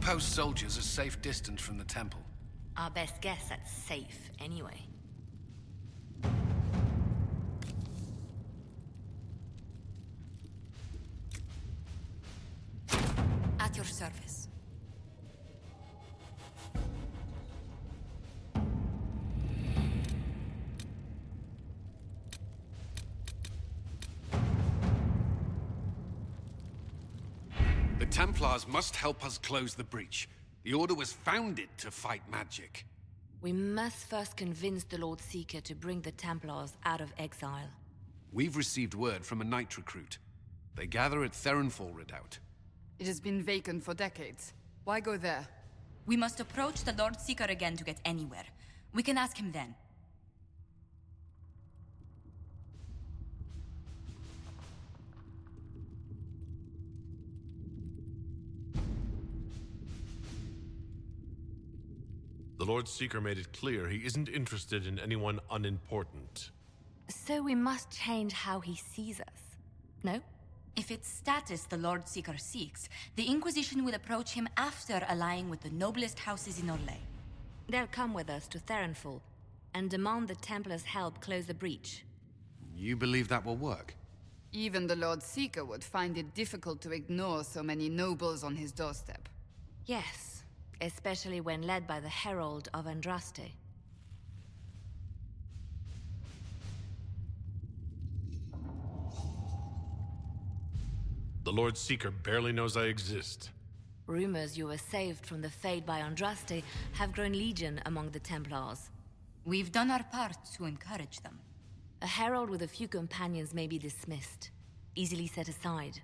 post soldiers a safe distance from the temple? Our best guess that's safe, anyway. At your service. The Templars must help us close the breach. The Order was founded to fight magic. We must first convince the Lord Seeker to bring the Templars out of exile. We've received word from a knight recruit. They gather at Theronfall Redoubt. It has been vacant for decades. Why go there? We must approach the Lord Seeker again to get anywhere. We can ask him then. The Lord Seeker made it clear he isn't interested in anyone unimportant. So we must change how he sees us. No? If it's status the Lord Seeker seeks, the Inquisition will approach him after allying with the noblest houses in Orlais. They'll come with us to Theronfall and demand the Templars' help close the breach. You believe that will work? Even the Lord Seeker would find it difficult to ignore so many nobles on his doorstep. Yes, especially when led by the Herald of Andraste. The Lord Seeker barely knows I exist. Rumors you were saved from the fate by Andraste have grown legion among the Templars. We've done our part to encourage them. A herald with a few companions may be dismissed, easily set aside.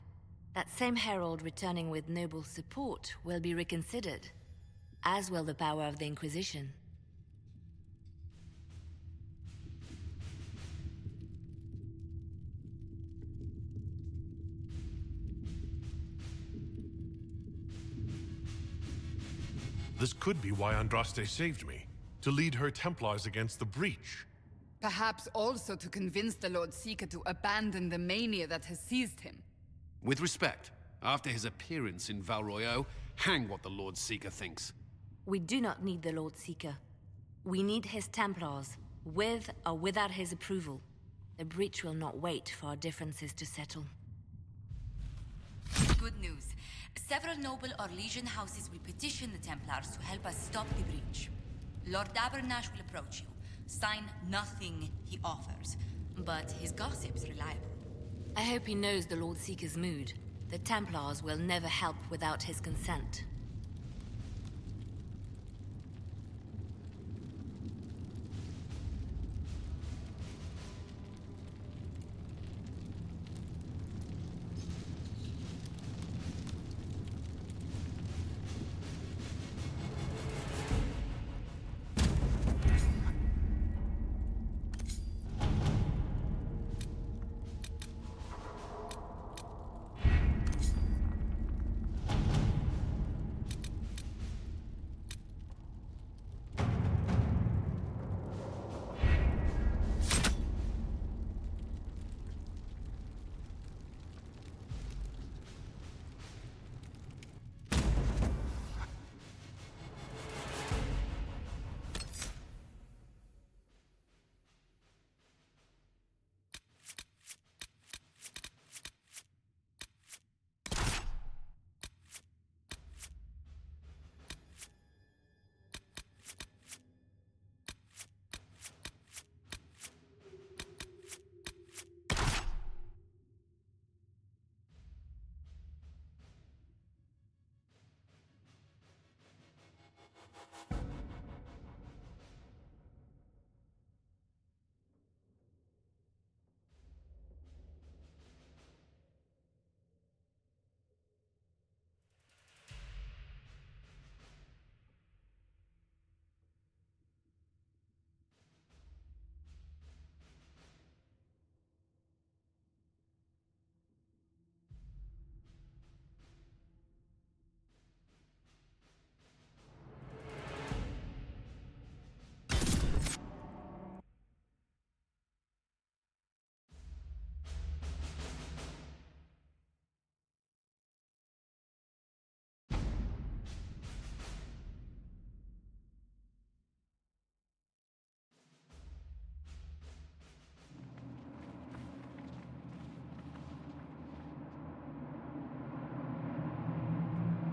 That same herald returning with noble support will be reconsidered, as will the power of the Inquisition. This could be why Andraste saved me, to lead her Templars against the breach. Perhaps also to convince the Lord Seeker to abandon the mania that has seized him. With respect, after his appearance in Val Royeaux, hang what the Lord Seeker thinks. We do not need the Lord Seeker. We need his Templars, with or without his approval. The breach will not wait for our differences to settle. Good news. Several noble or legion houses will petition the Templars to help us stop the breach. Lord Abernash will approach you. Sign nothing he offers, but his gossip's reliable. I hope he knows the Lord Seeker's mood. The Templars will never help without his consent.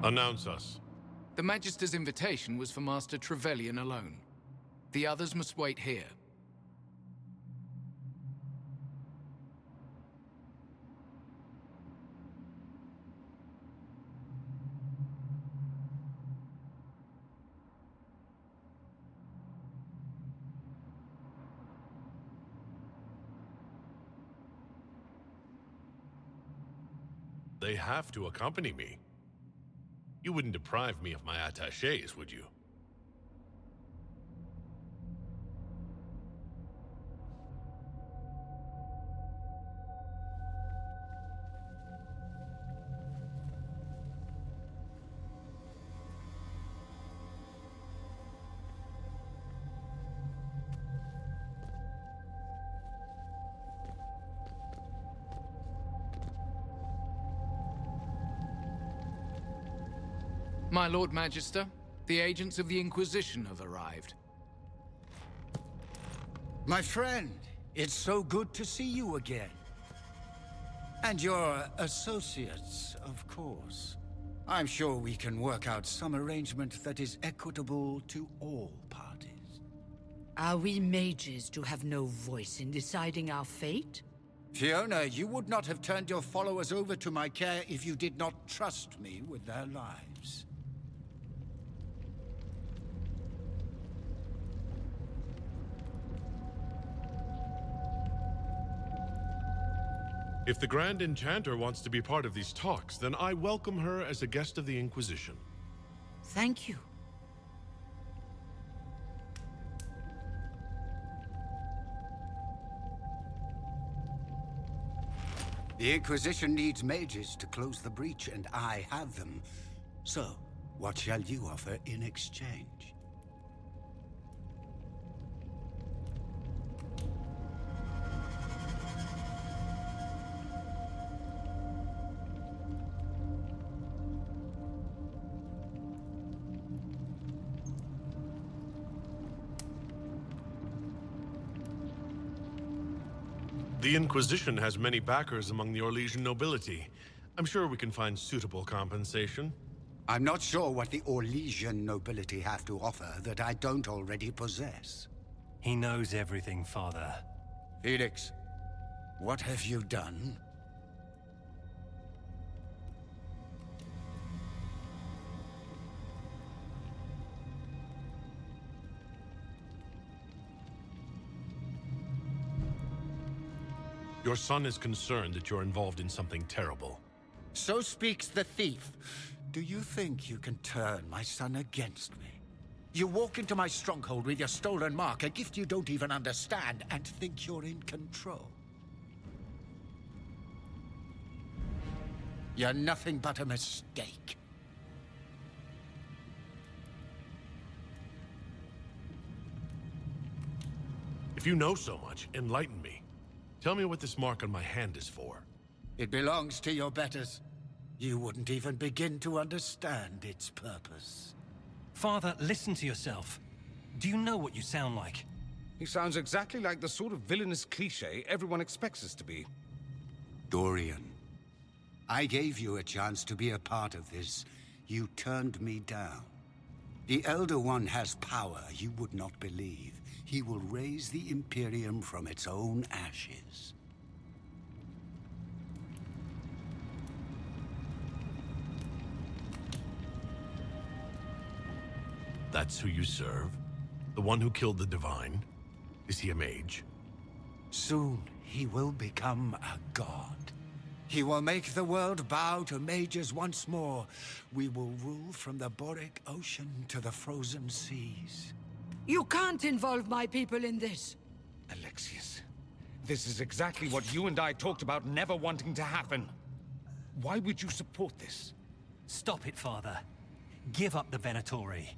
Announce us. The Magister's invitation was for Master Trevelyan alone. The others must wait here. They have to accompany me. You wouldn't deprive me of my attachés, would you? My Lord Magister, the agents of the Inquisition have arrived. My friend, it's so good to see you again. And your associates, of course. I'm sure we can work out some arrangement that is equitable to all parties. Are we mages to have no voice in deciding our fate? Fiona, you would not have turned your followers over to my care if you did not trust me with their lives. If the Grand Enchanter wants to be part of these talks, then I welcome her as a guest of the Inquisition. Thank you. The Inquisition needs mages to close the breach, and I have them. So, what shall you offer in exchange? The Inquisition has many backers among the Orlesian nobility. I'm sure we can find suitable compensation. I'm not sure what the Orlesian nobility have to offer that I don't already possess. He knows everything, Father. Felix, what have you done? Your son is concerned that you're involved in something terrible. So speaks the thief. Do you think you can turn my son against me? You walk into my stronghold with your stolen mark, a gift you don't even understand, and think you're in control. You're nothing but a mistake. If you know so much, enlighten me. Tell me what this mark on my hand is for. It belongs to your betters. You wouldn't even begin to understand its purpose. Father, listen to yourself. Do you know what you sound like? He sounds exactly like the sort of villainous cliché everyone expects us to be. Dorian, I gave you a chance to be a part of this. You turned me down. The Elder One has power you would not believe. He will raise the Imperium from its own ashes. That's who you serve? The one who killed the Divine? Is he a mage? Soon, he will become a god. He will make the world bow to mages once more. We will rule from the Boric Ocean to the frozen seas. You can't involve my people in this. Alexius, this is exactly what you and I talked about never wanting to happen. Why would you support this? Stop it, Father. Give up the Venatori.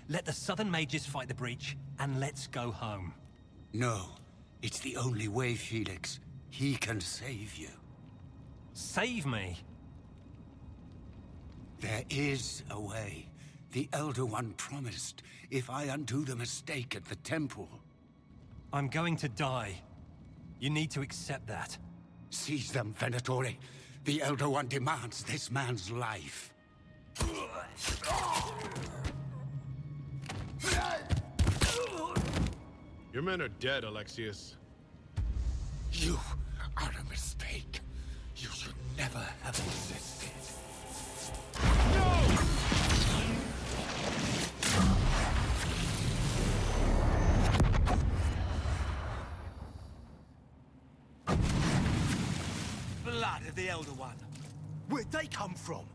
Let the Southern Mages fight the breach, and let's go home. No, it's the only way, Felix. He can save you. Save me? There is a way. The Elder One promised, if I undo the mistake at the temple. I'm going to die. You need to accept that. Seize them, Venatori. The Elder One demands this man's life. Your men are dead, Alexius. You are a mistake. You should never have existed. Blood of the Elder One. Where'd they come from?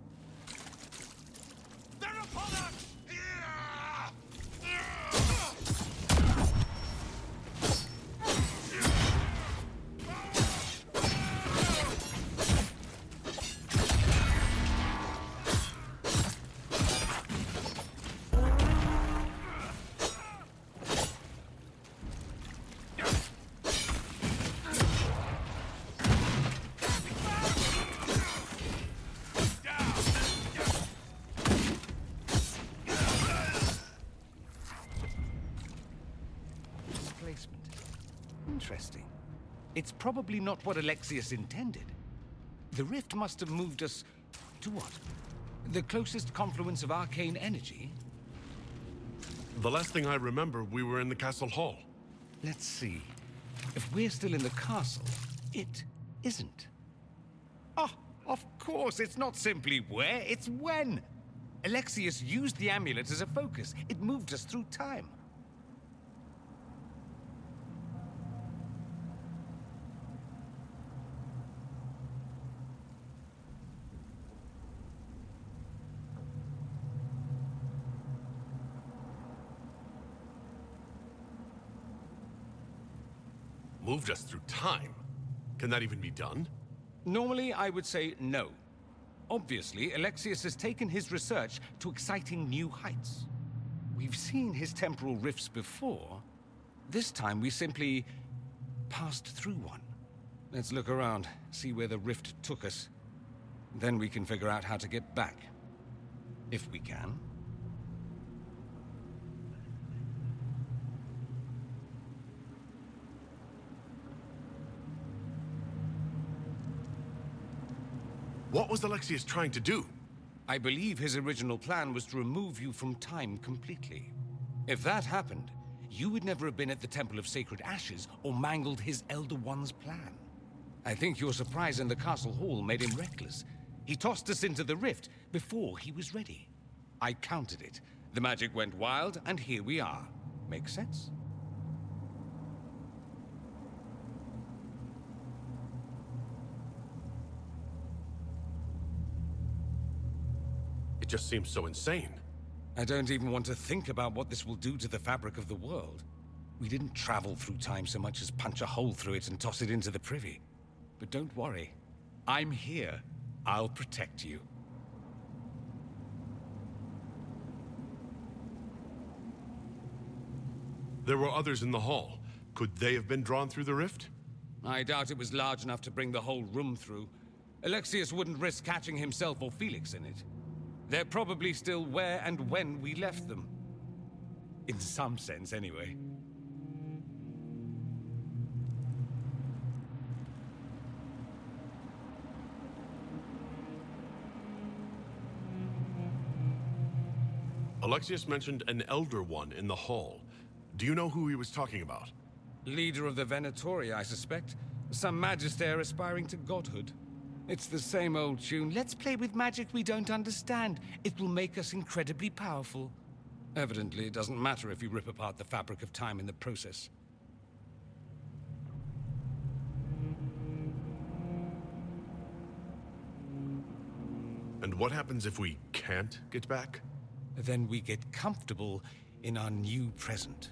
They're upon us! Interesting. It's probably not what Alexius intended. The rift must have moved us to what? The closest confluence of arcane energy? The last thing I remember, we were in the castle hall. Let's see. If we're still in the castle, it isn't. Oh, of course, it's not simply where, it's when. Alexius used the amulet as a focus. It moved us through time. Moved us through time? Can that even be done? Normally, I would say no. Obviously, Alexius has taken his research to exciting new heights. We've seen his temporal rifts before. This time, we simply passed through one. Let's look around, see where the rift took us. Then we can figure out how to get back. If we can. What was Alexius trying to do? I believe his original plan was to remove you from time completely. If that happened, you would never have been at the Temple of Sacred Ashes or mangled his Elder One's plan. I think your surprise in the castle hall made him reckless. He tossed us into the rift before he was ready. I counted it. The magic went wild, and here we are. Make sense? It just seems so insane. I don't even want to think about what this will do to the fabric of the world. We didn't travel through time so much as punch a hole through it and toss it into the privy. But don't worry. I'm here. I'll protect you. There were others in the hall. Could they have been drawn through the rift? I doubt it was large enough to bring the whole room through. Alexius wouldn't risk catching himself or Felix in it. They're probably still where and when we left them. In some sense, anyway. Alexius mentioned an Elder One in the hall. Do you know who he was talking about? Leader of the Venatori, I suspect. Some magister aspiring to godhood. It's the same old tune. Let's play with magic we don't understand. It will make us incredibly powerful. Evidently, it doesn't matter if you rip apart the fabric of time in the process. And what happens if we can't get back? Then we get comfortable in our new present.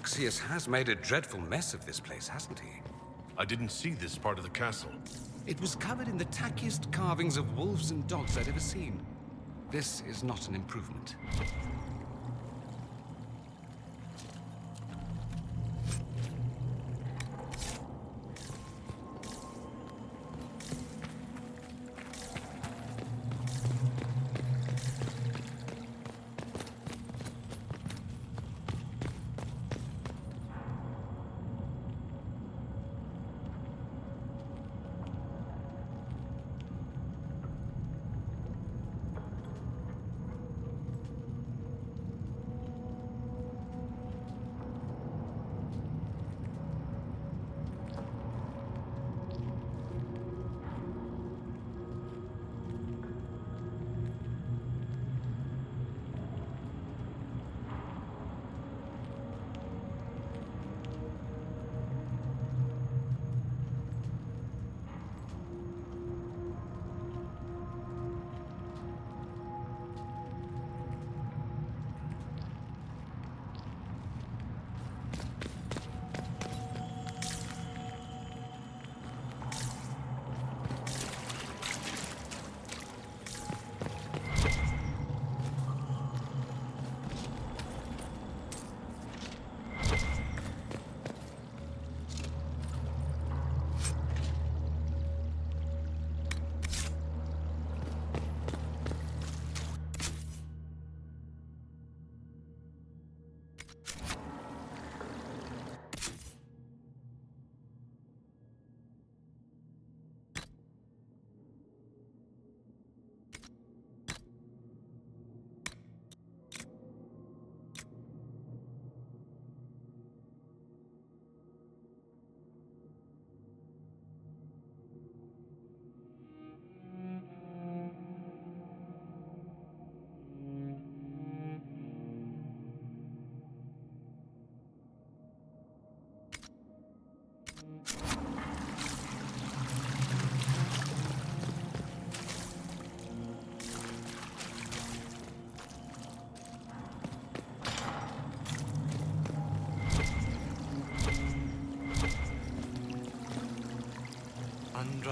Alexius has made a dreadful mess of this place, hasn't he? I didn't see this part of the castle. It was covered in the tackiest carvings of wolves and dogs I'd ever seen. This is not an improvement.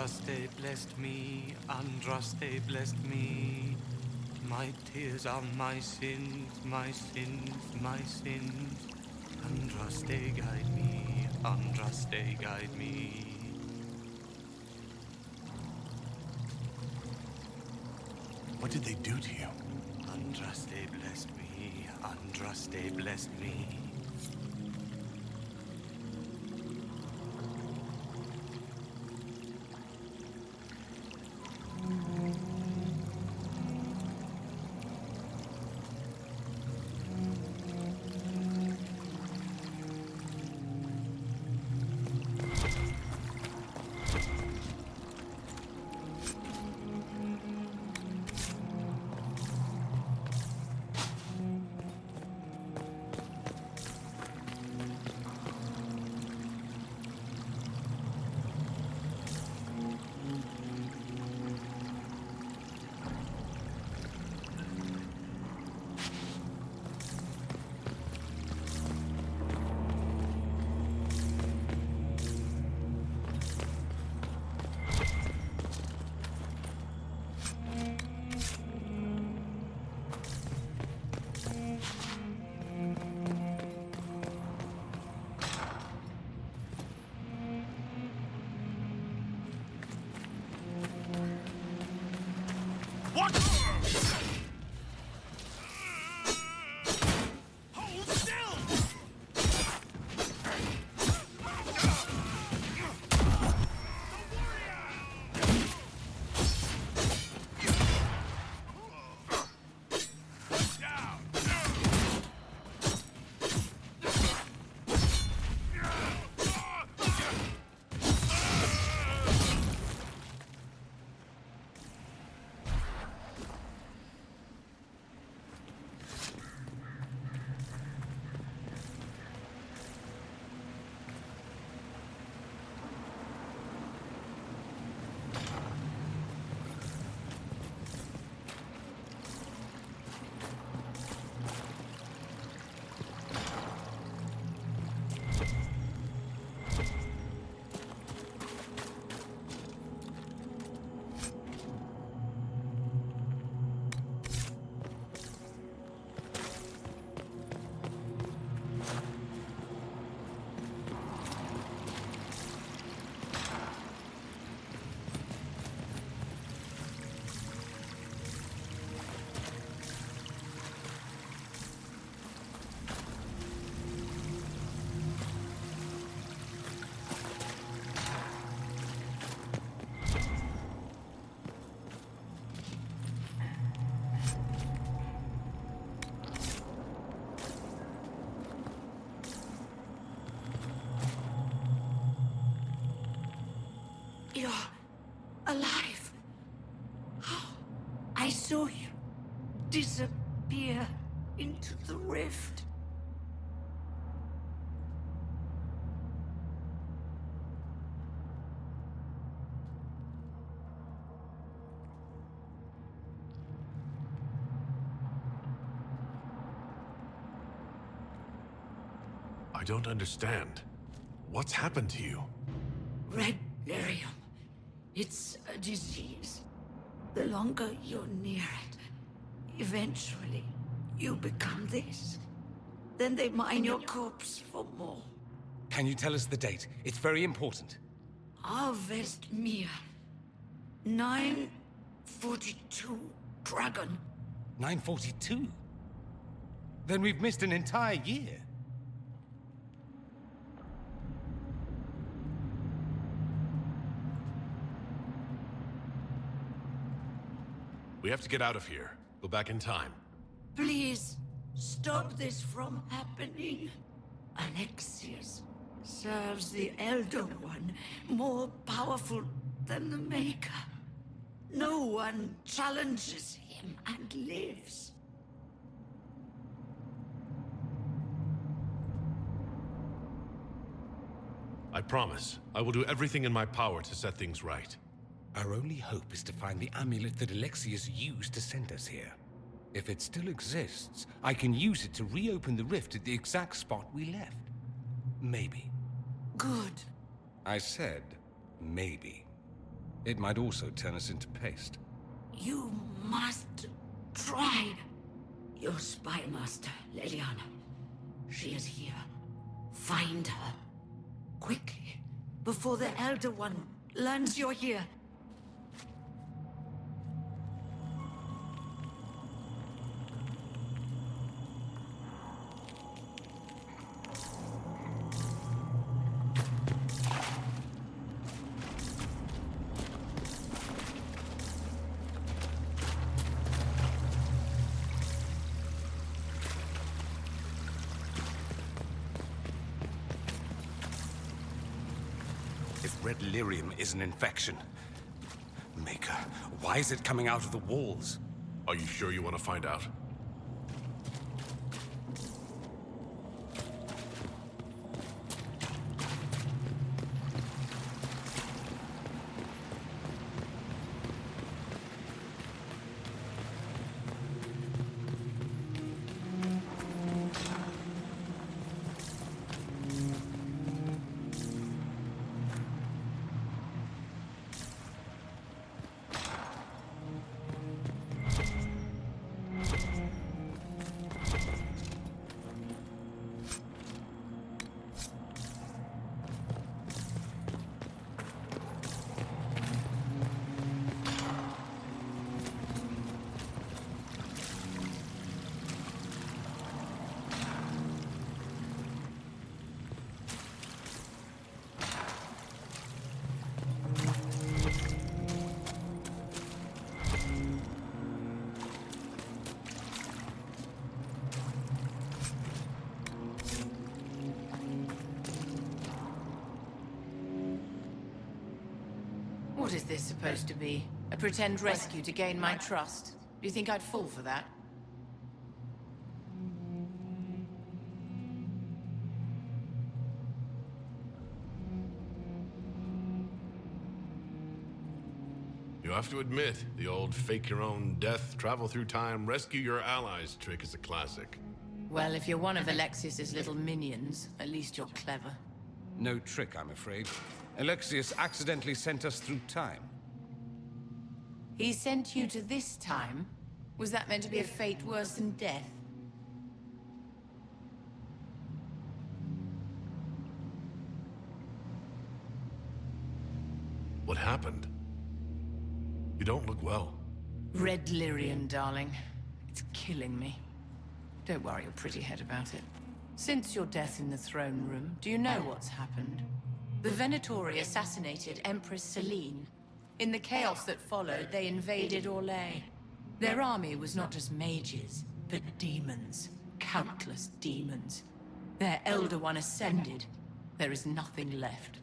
Andraste blessed me, Andraste blessed me. My tears are my sins, my sins, my sins. Andraste guide me, Andraste guide me. What did they do to you? Andraste blessed me, Andraste blessed me. You're alive. How? I saw you disappear into the rift. I don't understand. What's happened to you? Red lyrium. It's a disease. The longer you're near it, eventually you become this. Then they mine your corpse for more. Can you tell us the date? It's very important. Harvest Mir. 942 Dragon. 942? Then we've missed an entire year. We have to get out of here. Go back in time. Please, stop this from happening. Alexius serves the Elder One, more powerful than the Maker. No one challenges him and lives. I promise. I will do everything in my power to set things right. Our only hope is to find the amulet that Alexius used to send us here. If it still exists, I can use it to reopen the rift at the exact spot we left. Maybe. Good. I said, maybe. It might also turn us into paste. You must try. Your spy master, Leliana. She is here. Find her. Quickly. Before the Elder One learns you're here. If red lyrium is an infection... Maker, why is it coming out of the walls? Are you sure you want to find out? What is this supposed to be? A pretend rescue to gain my trust? Do you think I'd fall for that? You have to admit, the old fake your own death, travel through time, rescue your allies trick is a classic. Well, if you're one of Alexius's little minions, at least you're clever. No trick, I'm afraid. Alexius accidentally sent us through time. He sent you to this time? Was that meant to be a fate worse than death? What happened? You don't look well. Red lyrium, darling. It's killing me. Don't worry your pretty head about it. Since your death in the throne room, do you know what's happened? The Venatori assassinated Empress Selene. In the chaos that followed, they invaded Orlais. Their army was not just mages, but demons. Countless demons. Their Elder One ascended. There is nothing left.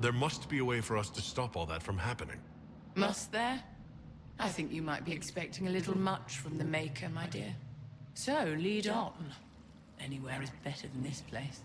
There must be a way for us to stop all that from happening. Must there? I think you might be expecting a little much from the Maker, my dear. So, lead on. Anywhere is better than this place.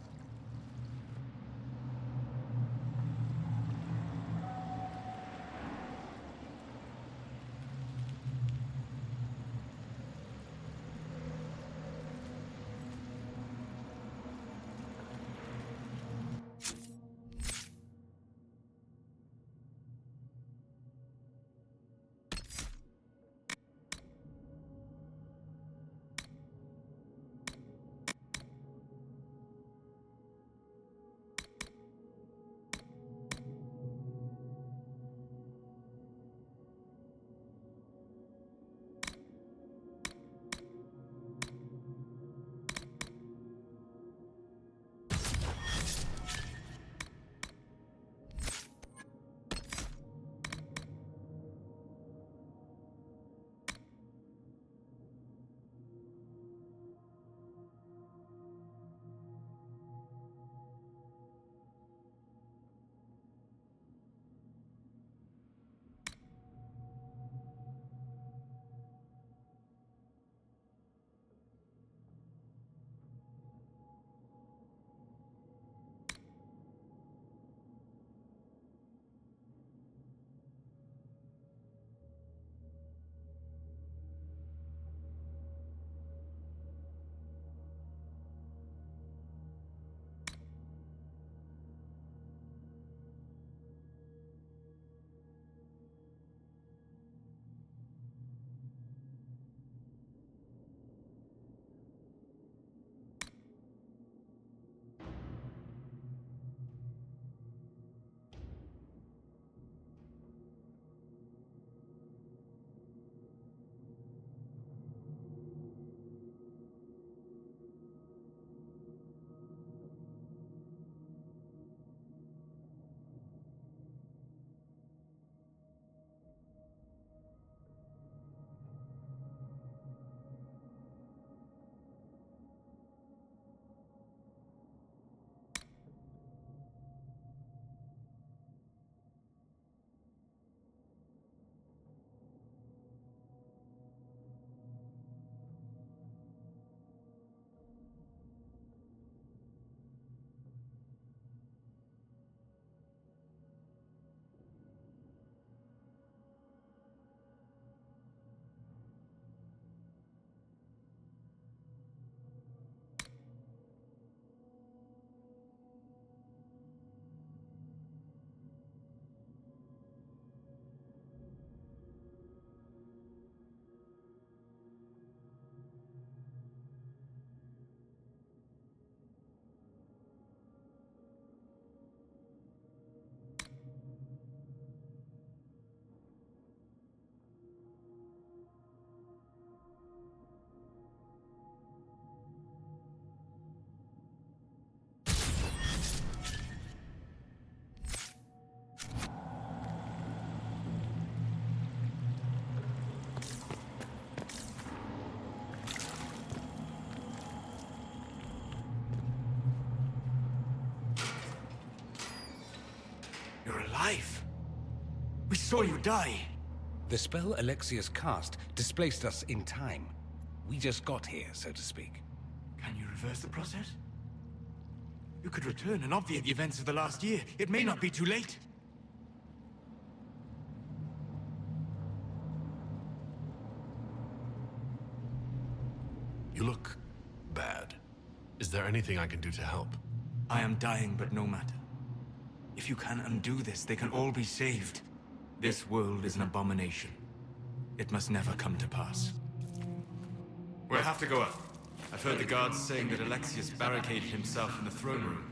alive. We saw you die. The spell Alexius cast displaced us in time. We just got here, so to speak. Can you reverse the process? You could return and obviate the events of the last year. It may not be too late. You look bad. Is there anything I can do to help? I am dying, but no matter. If you can undo this, they can all be saved. This world is an abomination. It must never come to pass. We'll have to go up. I've heard the guards saying that Alexius barricaded himself in the throne room.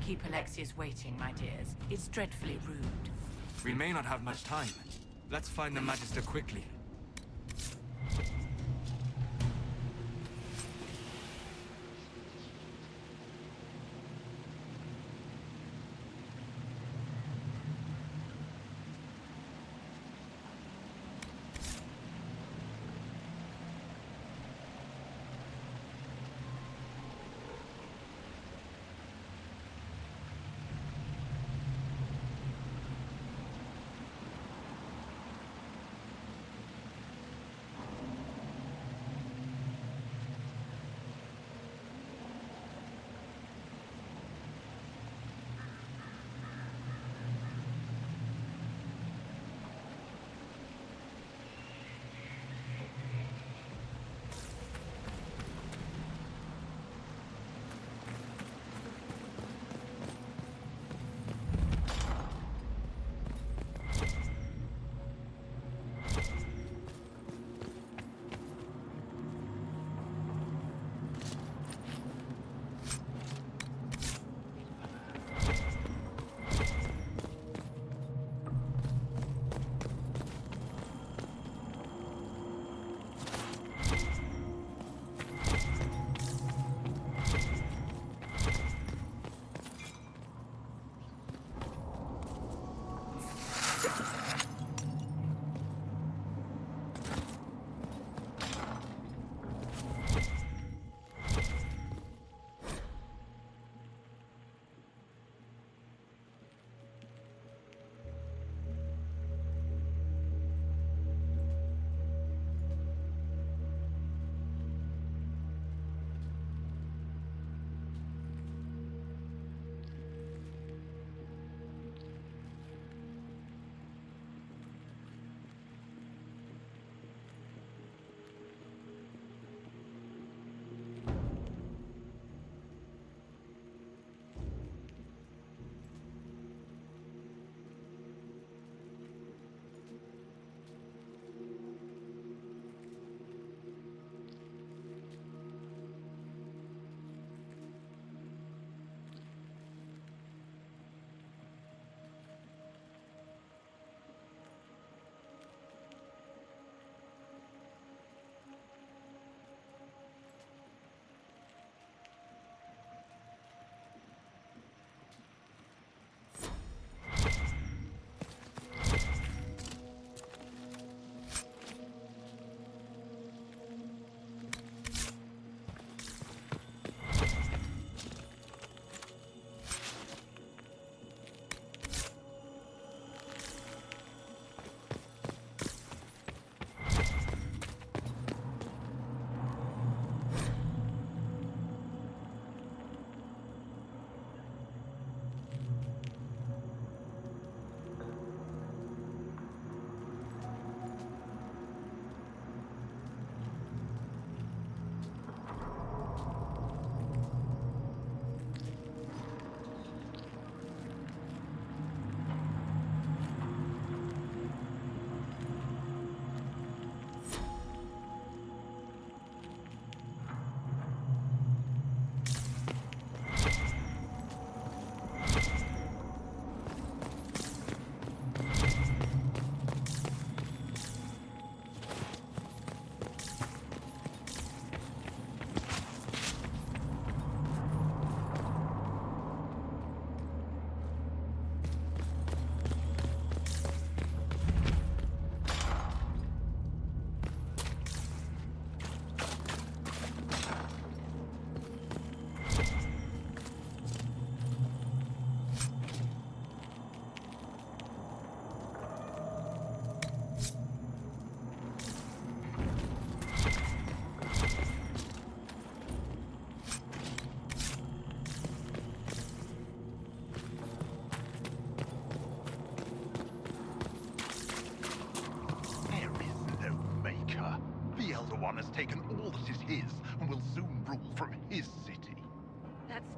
Keep Alexius waiting, my dears. It's dreadfully rude. We may not have much time. Let's find the Magister quickly.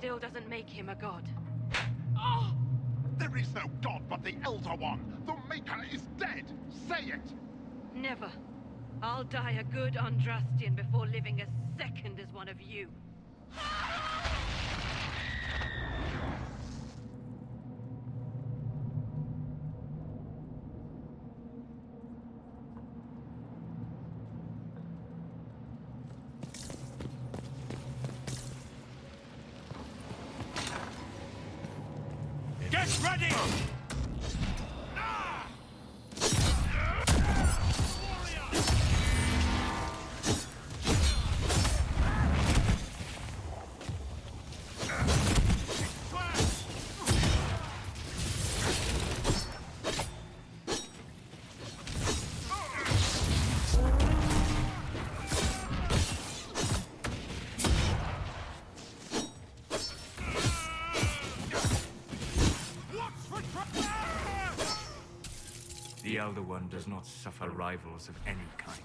still doesn't make him a god. There is no god but the Elder One. The Maker is dead. Say it. Never. I'll die a good Andrastian before living a second as one of you. Get ready! The Elder One does not suffer rivals of any kind.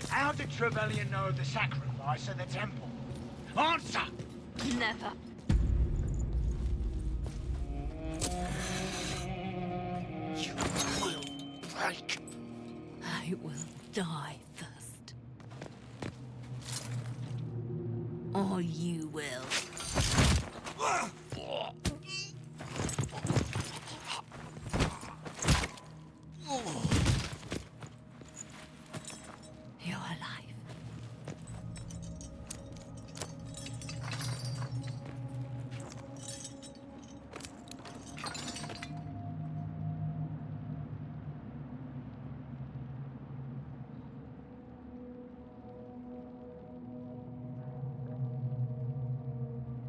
How did Trevelyan know of the sacrifice at the temple? Answer! Never. You will break. I will die first. Or you will. You're alive.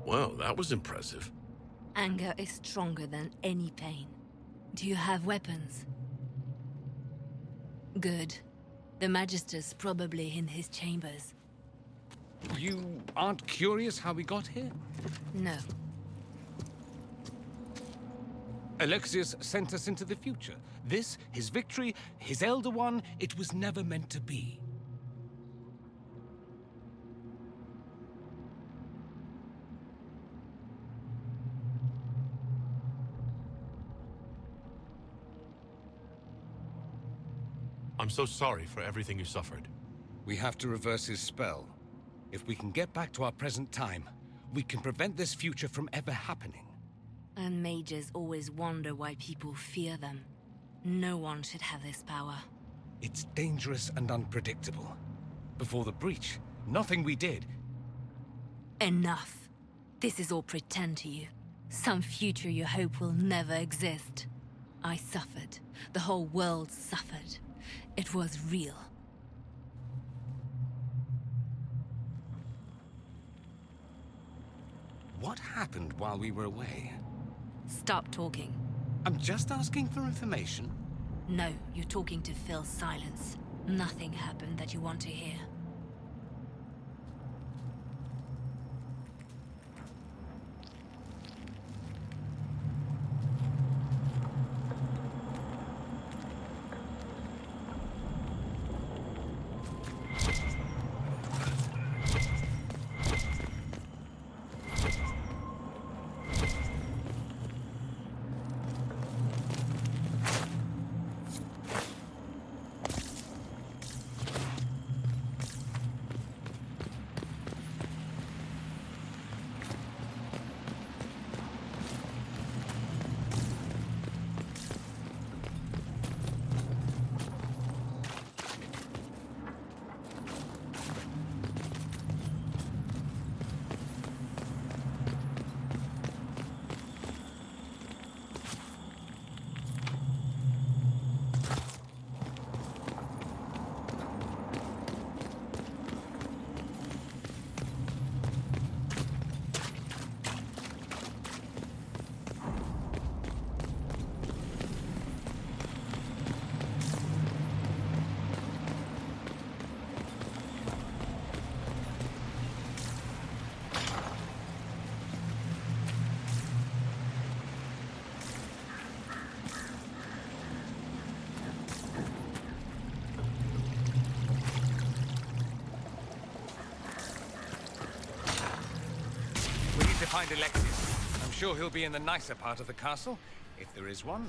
Well, that was impressive. Anger is stronger than any pain. Do you have weapons? Good. The Magister's probably in his chambers. You aren't curious how we got here? No. Alexius sent us into the future. This, his victory, his Elder One, it was never meant to be. I'm so sorry for everything you suffered. We have to reverse his spell. If we can get back to our present time, we can prevent this future from ever happening. And mages always wonder why people fear them. No one should have this power. It's dangerous and unpredictable. Before the breach, nothing we did. Enough. This is all pretend to you. Some future you hope will never exist. I suffered. The whole world suffered. It was real. What happened while we were away? Stop talking. I'm just asking for information. No, you're talking to fill silence. Nothing happened that you want to hear. Find Alexis. I'm sure he'll be in the nicer part of the castle, if there is one.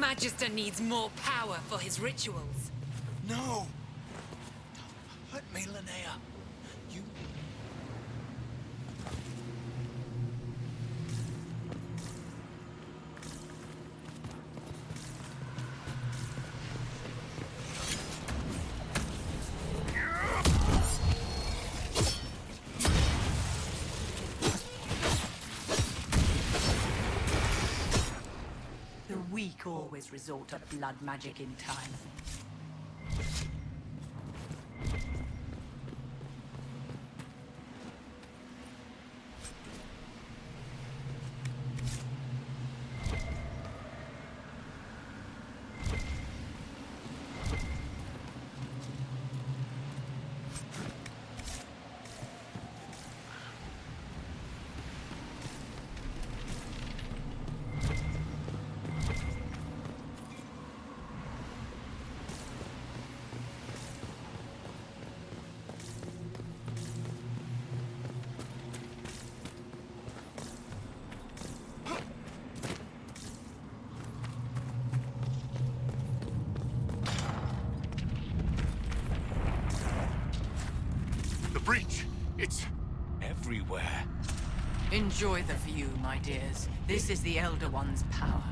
Magister needs more power for his rituals. No! Let me, Linnea. You... The weak always resort to blood magic in time. Breach! It's everywhere. Enjoy the view, my dears. This is the Elder One's power.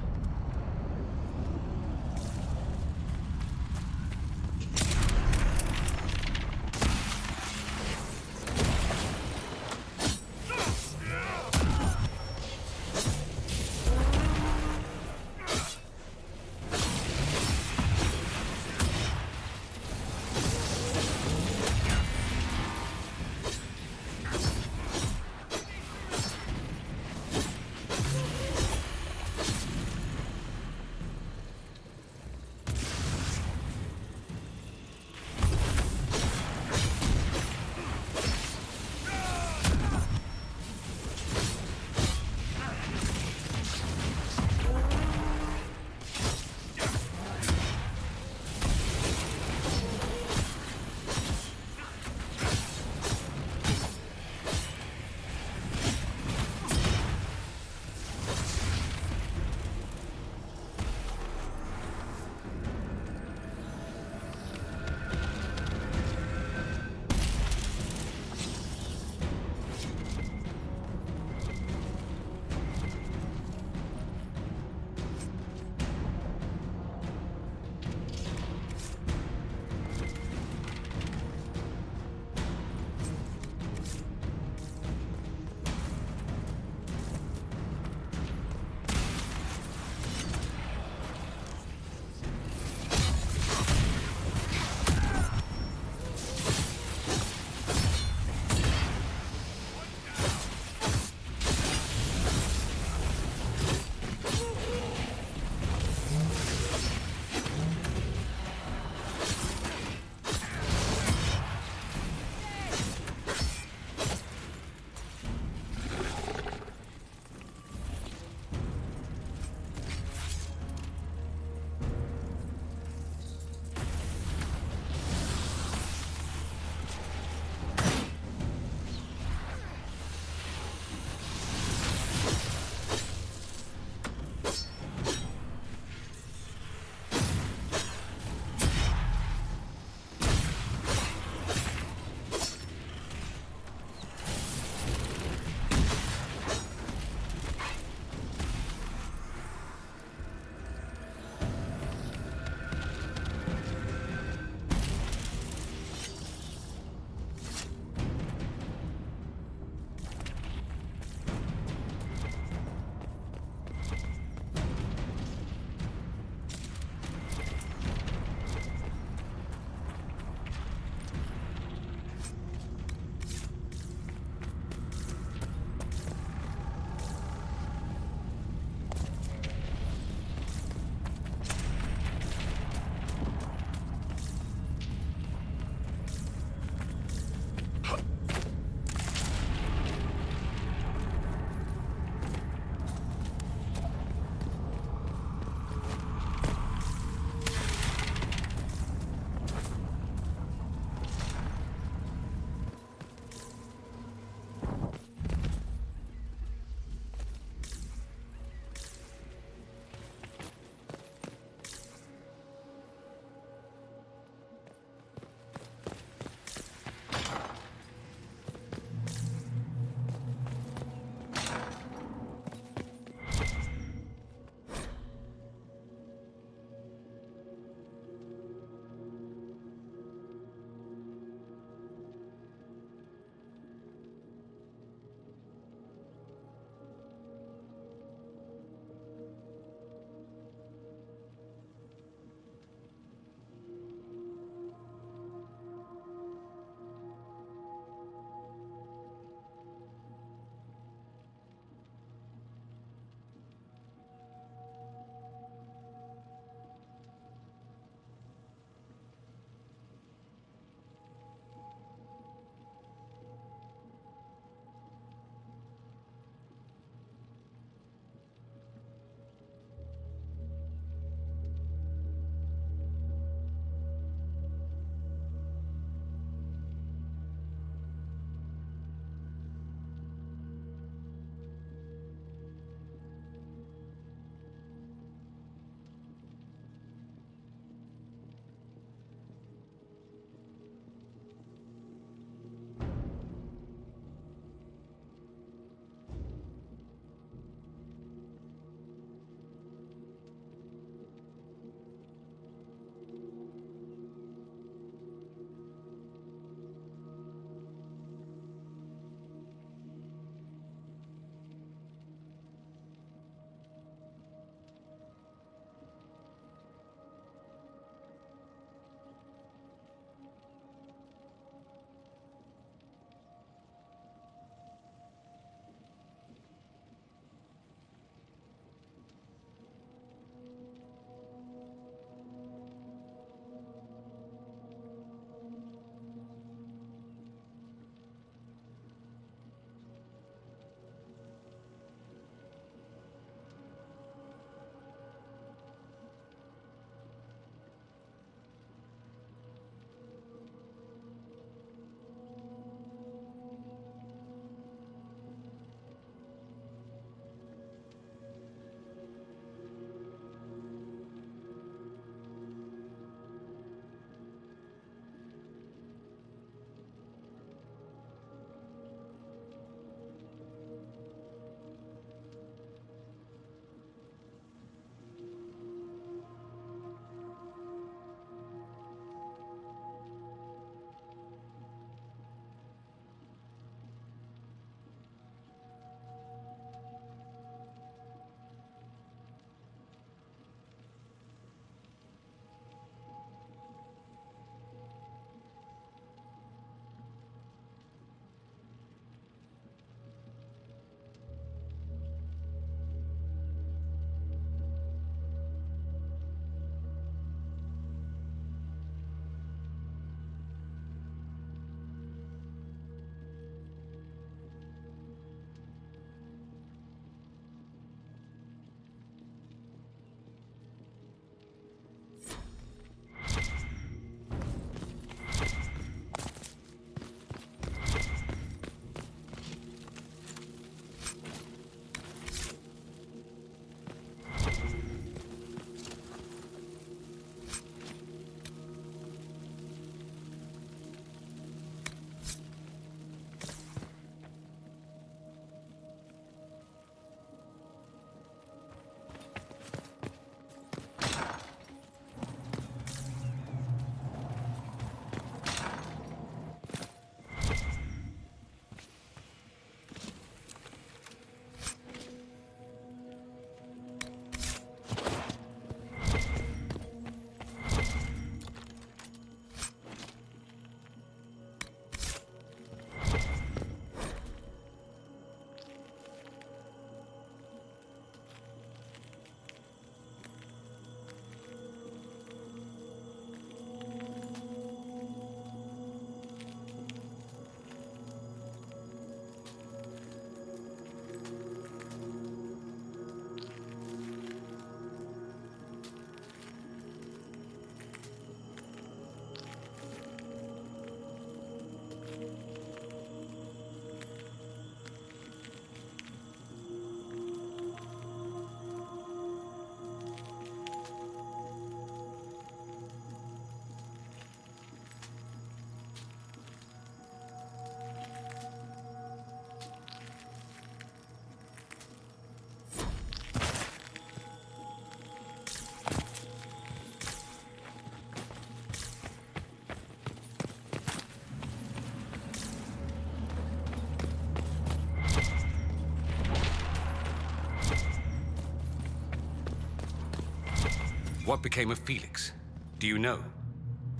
What became of Felix? Do you know?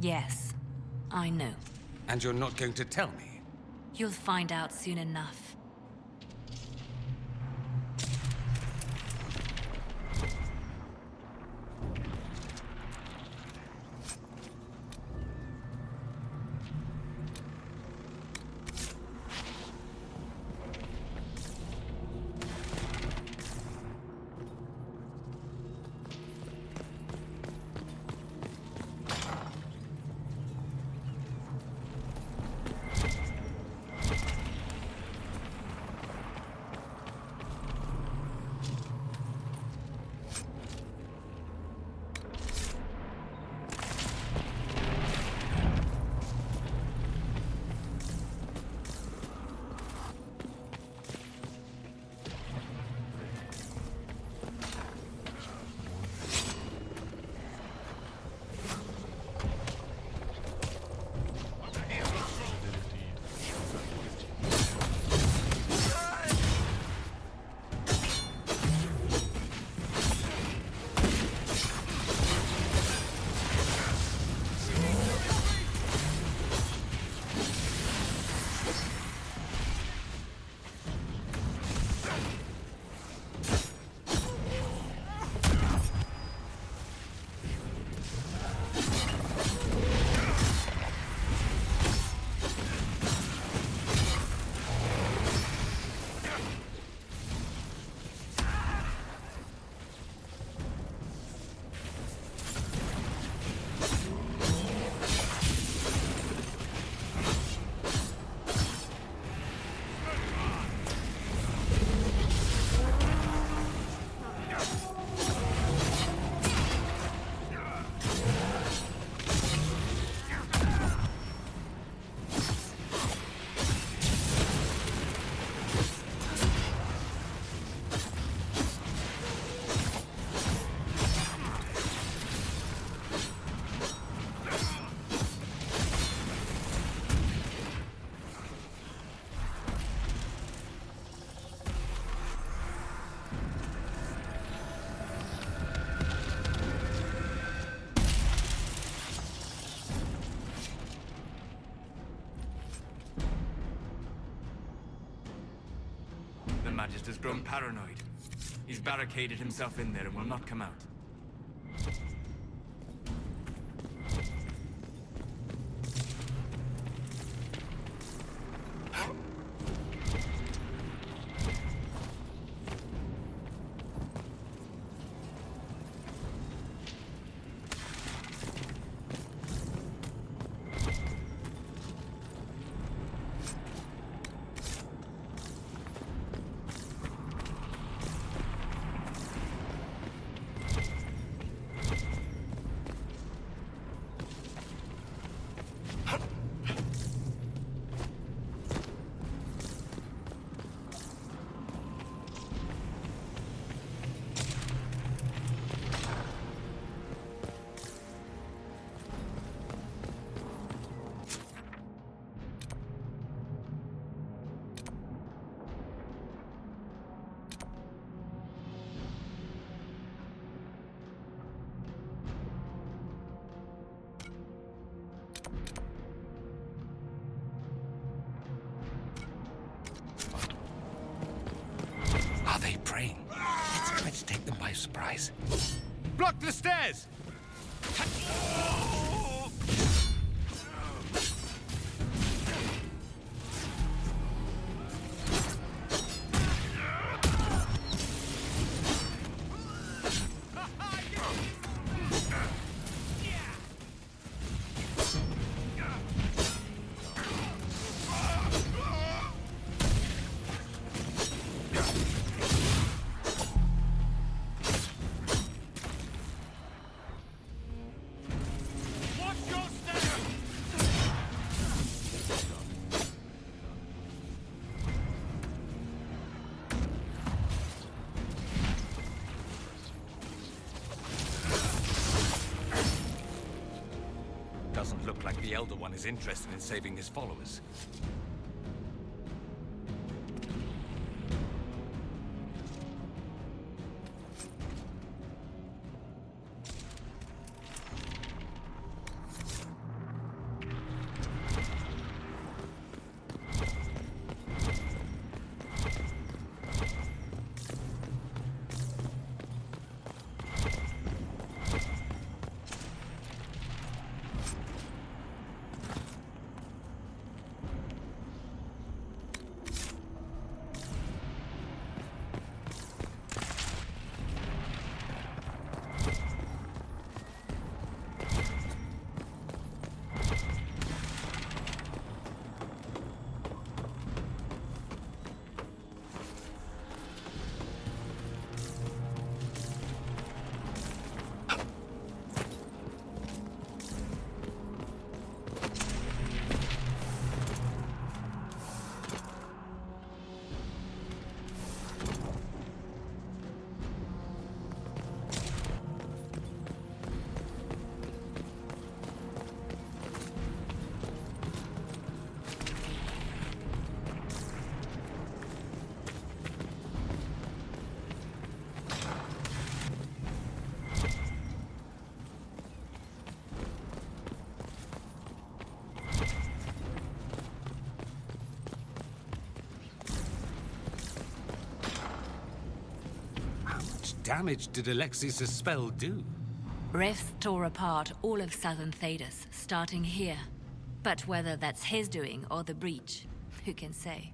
Yes, I know. And you're not going to tell me? You'll find out soon enough. The Magister's grown paranoid. He's barricaded himself in there and will not come out. Are they praying? Let's take them by surprise. Block the stairs! Doesn't look like the Elder One is interested in saving his followers. damage did Alexis' spell do? Refs tore apart all of southern Thedas, starting here. But whether that's his doing or the breach, who can say?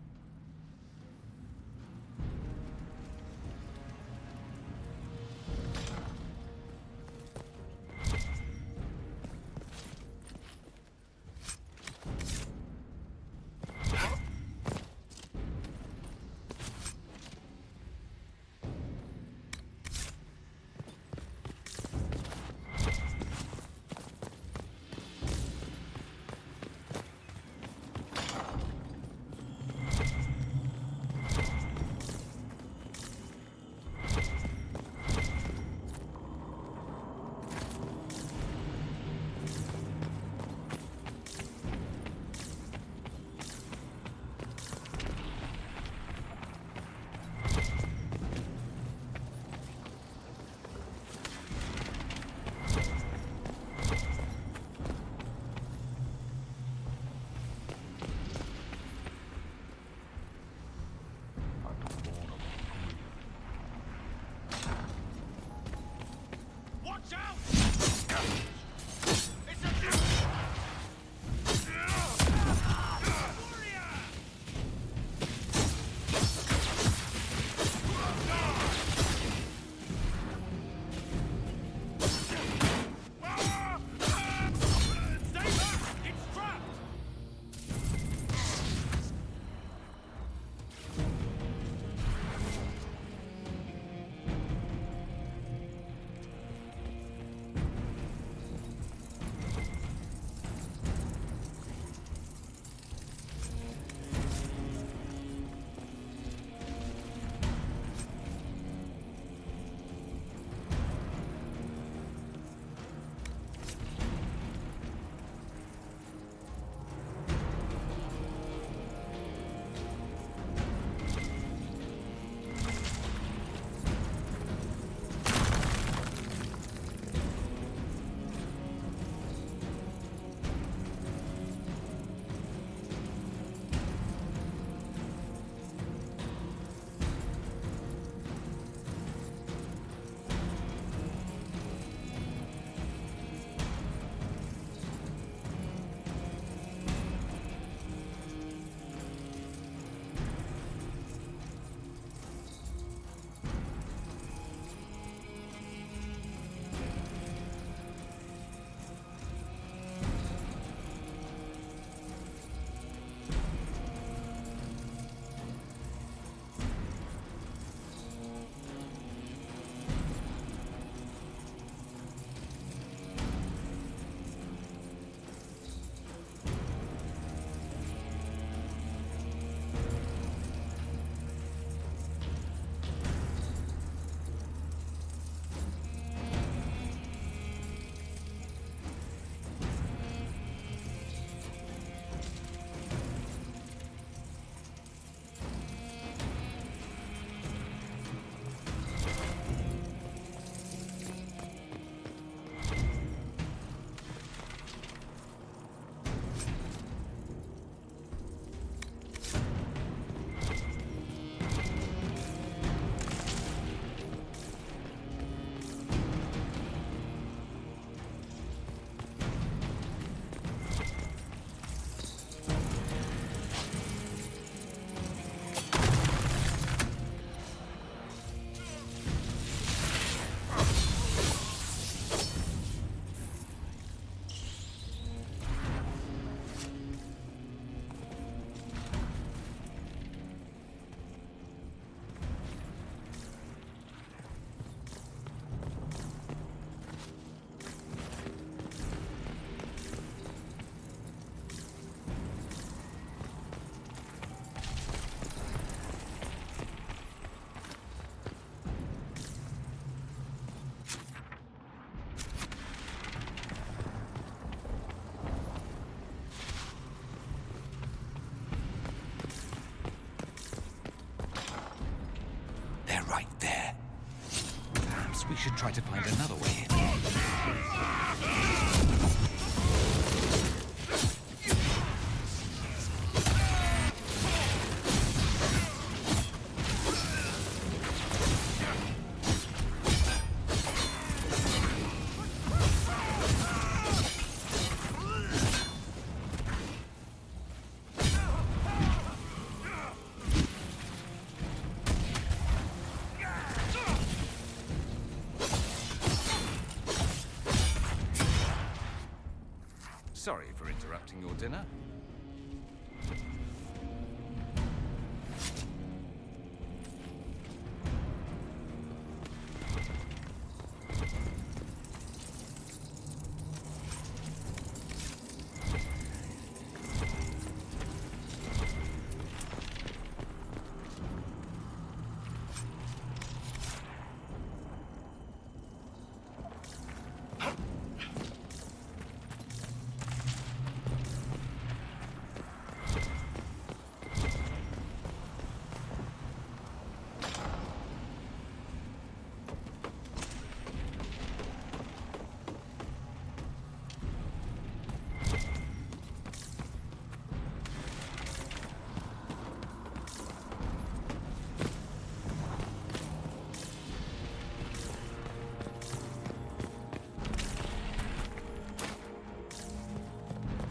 We should try to find another way in. Sorry for interrupting your dinner.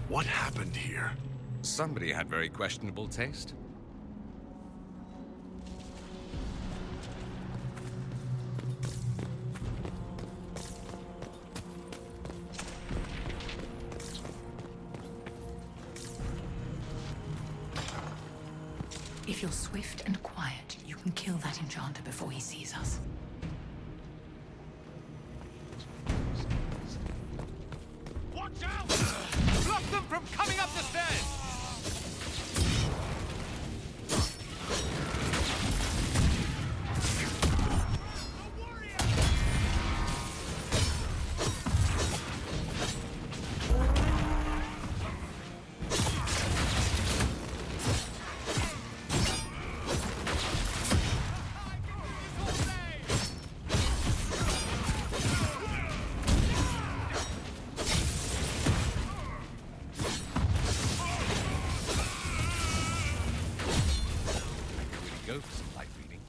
What happened here? Somebody had very questionable taste. If you're swift and quiet, you can kill that enchanter before he sees us. Watch out! Block them from coming up the stairs! Go for some light reading.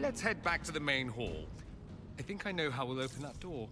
Let's head back to the main hall. I think I know how we'll open that door.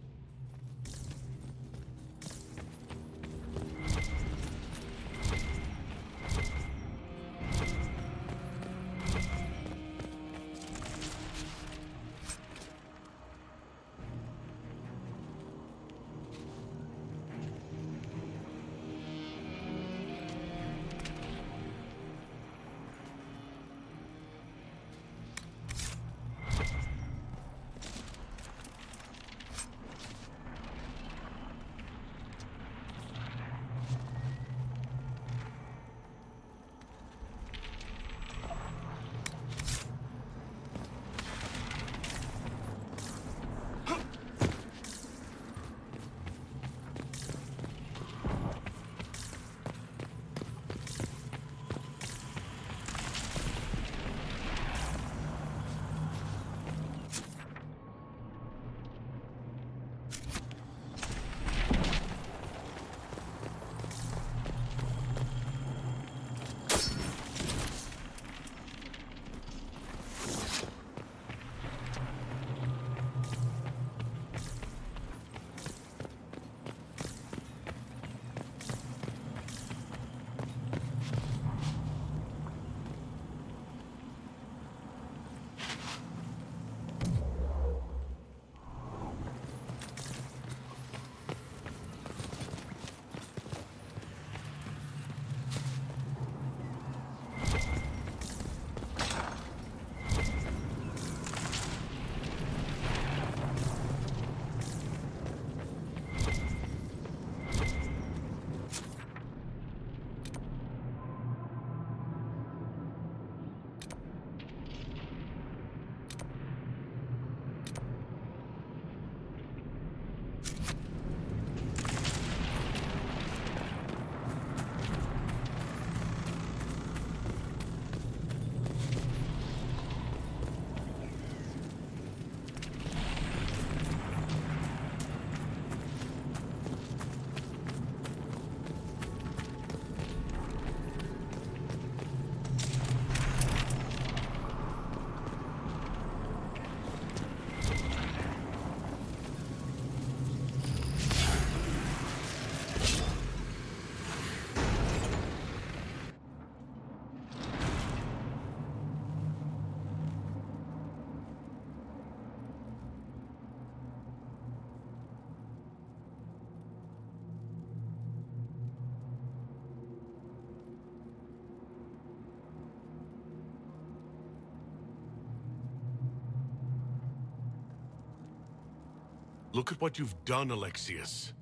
Look at what you've done, Alexius.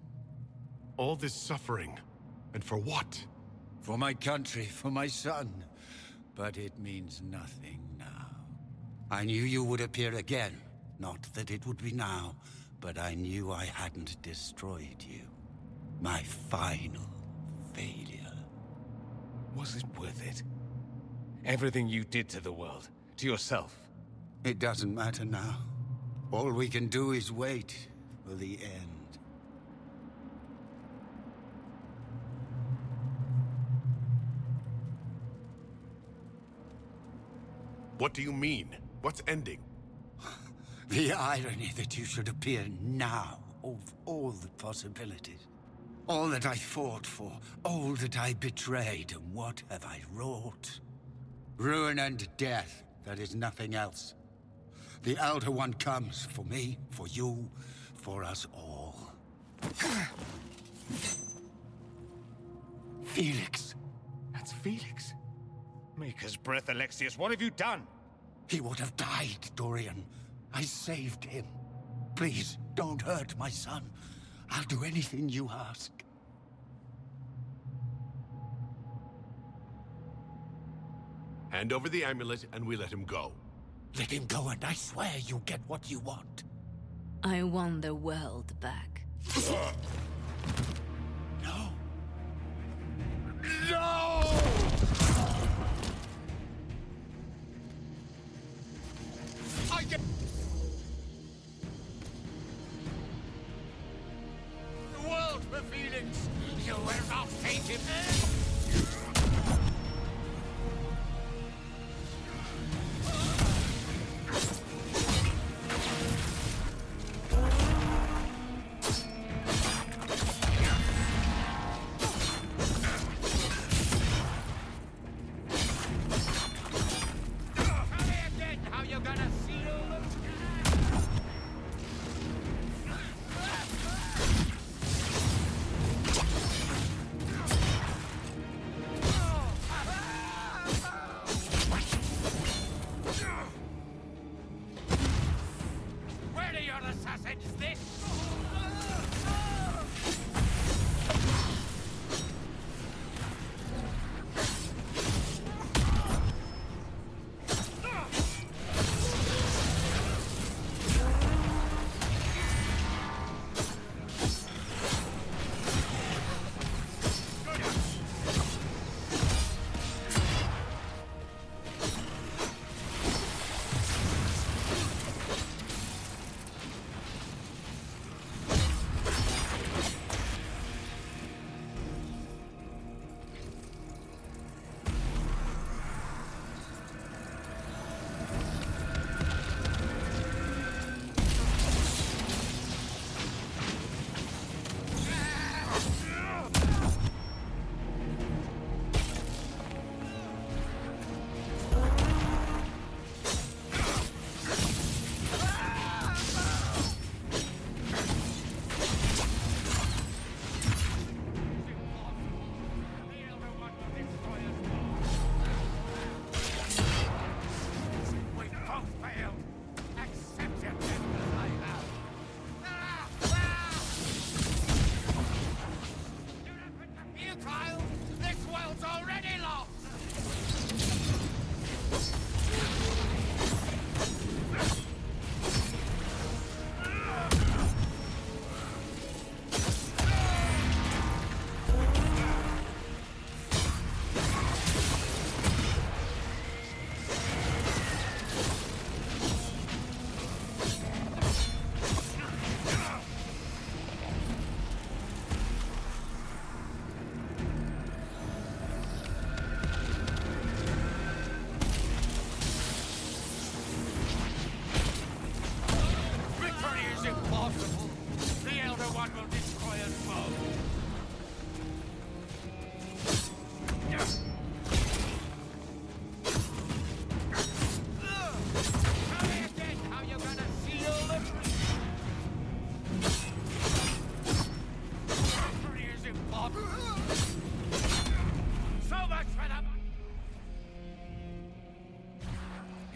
All this suffering. And for what? For my country, for my son. But it means nothing now. I knew you would appear again. Not that it would be now, but I knew I hadn't destroyed you. My final failure. Was it worth it? Everything you did to the world, to yourself. It doesn't matter now. All we can do is wait for the end. What do you mean? What's ending? The irony that you should appear now, of all the possibilities. All that I fought for, all that I betrayed, and what have I wrought? Ruin and death, that is nothing else. The Elder One comes for me, for you, for us all. Felix. That's Felix. Maker's breath, Alexius, what have you done? He would have died, Dorian. I saved him. Please, don't hurt my son. I'll do anything you ask. Hand over the amulet and we let him go. Let him go and I swear you'll get what you want. I want the world back. No. No! I get... The world for Felix! You will not take him!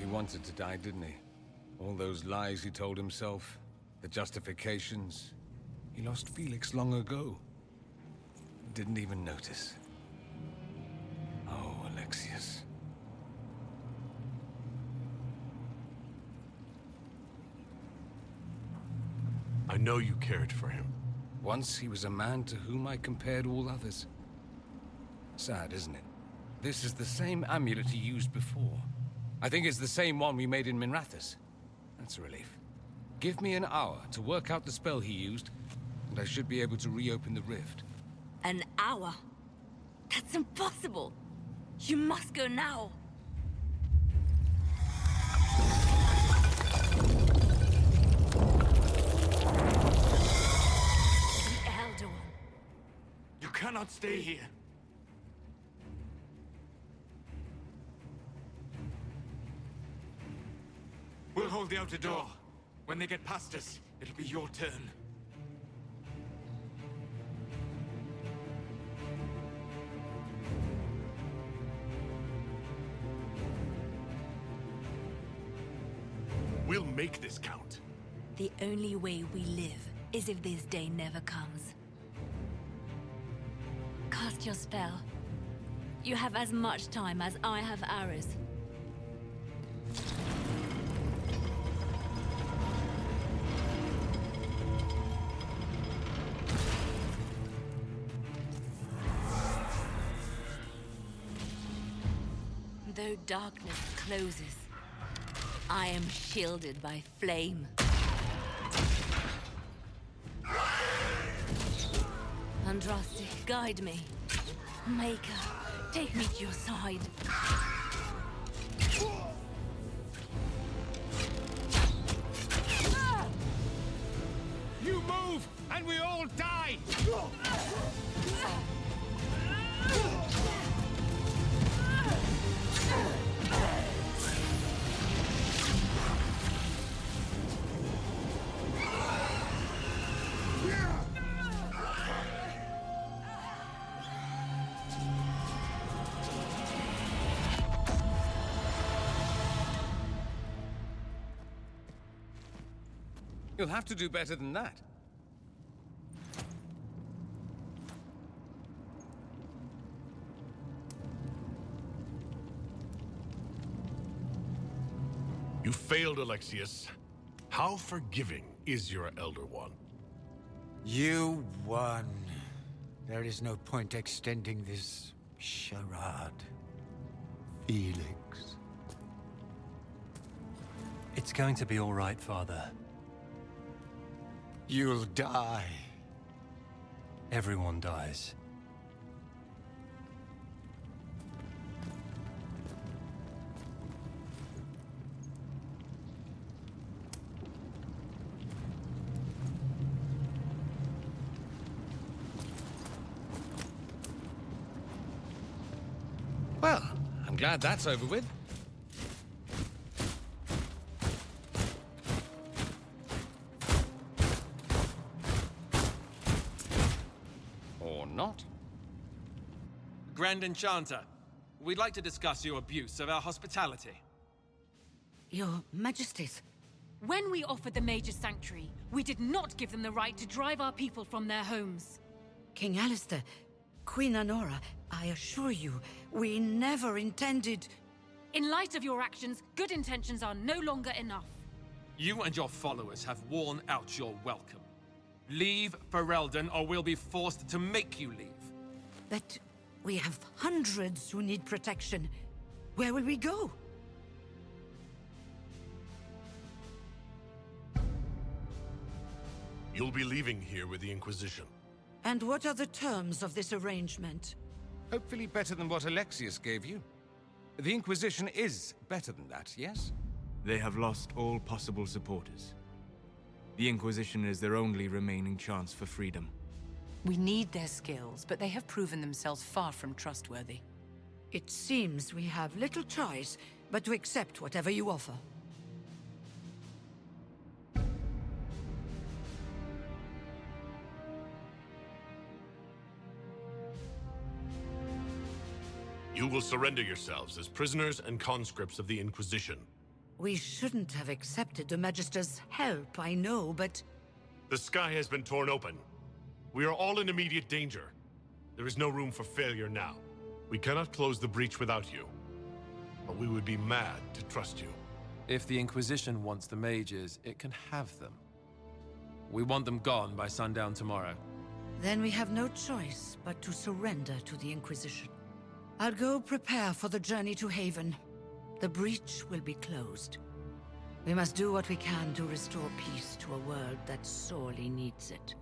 He wanted to die, didn't he? All those lies he told himself. The justifications. He lost Felix long ago. Didn't even notice. Oh, Alexius. I know you cared for him. Once he was a man to whom I compared all others. Sad, isn't it? This is the same amulet he used before. I think it's the same one we made in Minrathous. That's a relief. Give me an hour to work out the spell he used, and I should be able to reopen the rift. An hour? That's impossible! You must go now! The Elder One. You cannot stay here. We'll hold the outer door. When they get past us, it'll be your turn. We'll make this count. The only way we live is if this day never comes. Cast your spell. You have as much time as I have arrows. Though darkness closes, I am shielded by flame. Andraste, guide me. Maker, take me to your side. You move, and we all die! You'll have to do better than that. You failed, Alexius. How forgiving is your Elder One? You won. There is no point extending this charade. Felix. It's going to be all right, Father. You'll die. Everyone dies. Well, I'm glad that's over with. Or not. Grand Enchanter, we'd like to discuss your abuse of our hospitality. Your Majesties. When we offered the Mage's Sanctuary, we did not give them the right to drive our people from their homes. King Alistair, Queen Anora, I assure you, we never intended... In light of your actions, good intentions are no longer enough. You and your followers have worn out your welcome. Leave Ferelden, or we'll be forced to make you leave. But we have hundreds who need protection. Where will we go? You'll be leaving here with the Inquisition. And what are the terms of this arrangement? Hopefully better than what Alexius gave you. The Inquisition is better than that, yes? They have lost all possible supporters. The Inquisition is their only remaining chance for freedom. We need their skills, but they have proven themselves far from trustworthy. It seems we have little choice but to accept whatever you offer. You will surrender yourselves as prisoners and conscripts of the Inquisition. We shouldn't have accepted the Magister's help, I know, but... The sky has been torn open. We are all in immediate danger. There is no room for failure now. We cannot close the breach without you. But we would be mad to trust you. If the Inquisition wants the mages, it can have them. We want them gone by sundown tomorrow. Then we have no choice but to surrender to the Inquisition. I'll go prepare for the journey to Haven. The breach will be closed. We must do what we can to restore peace to a world that sorely needs it.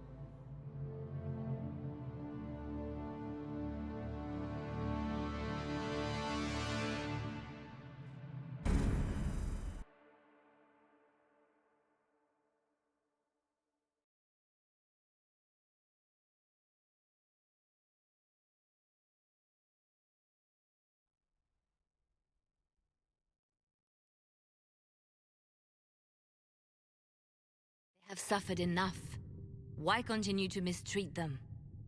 Have suffered enough. Why continue to mistreat them?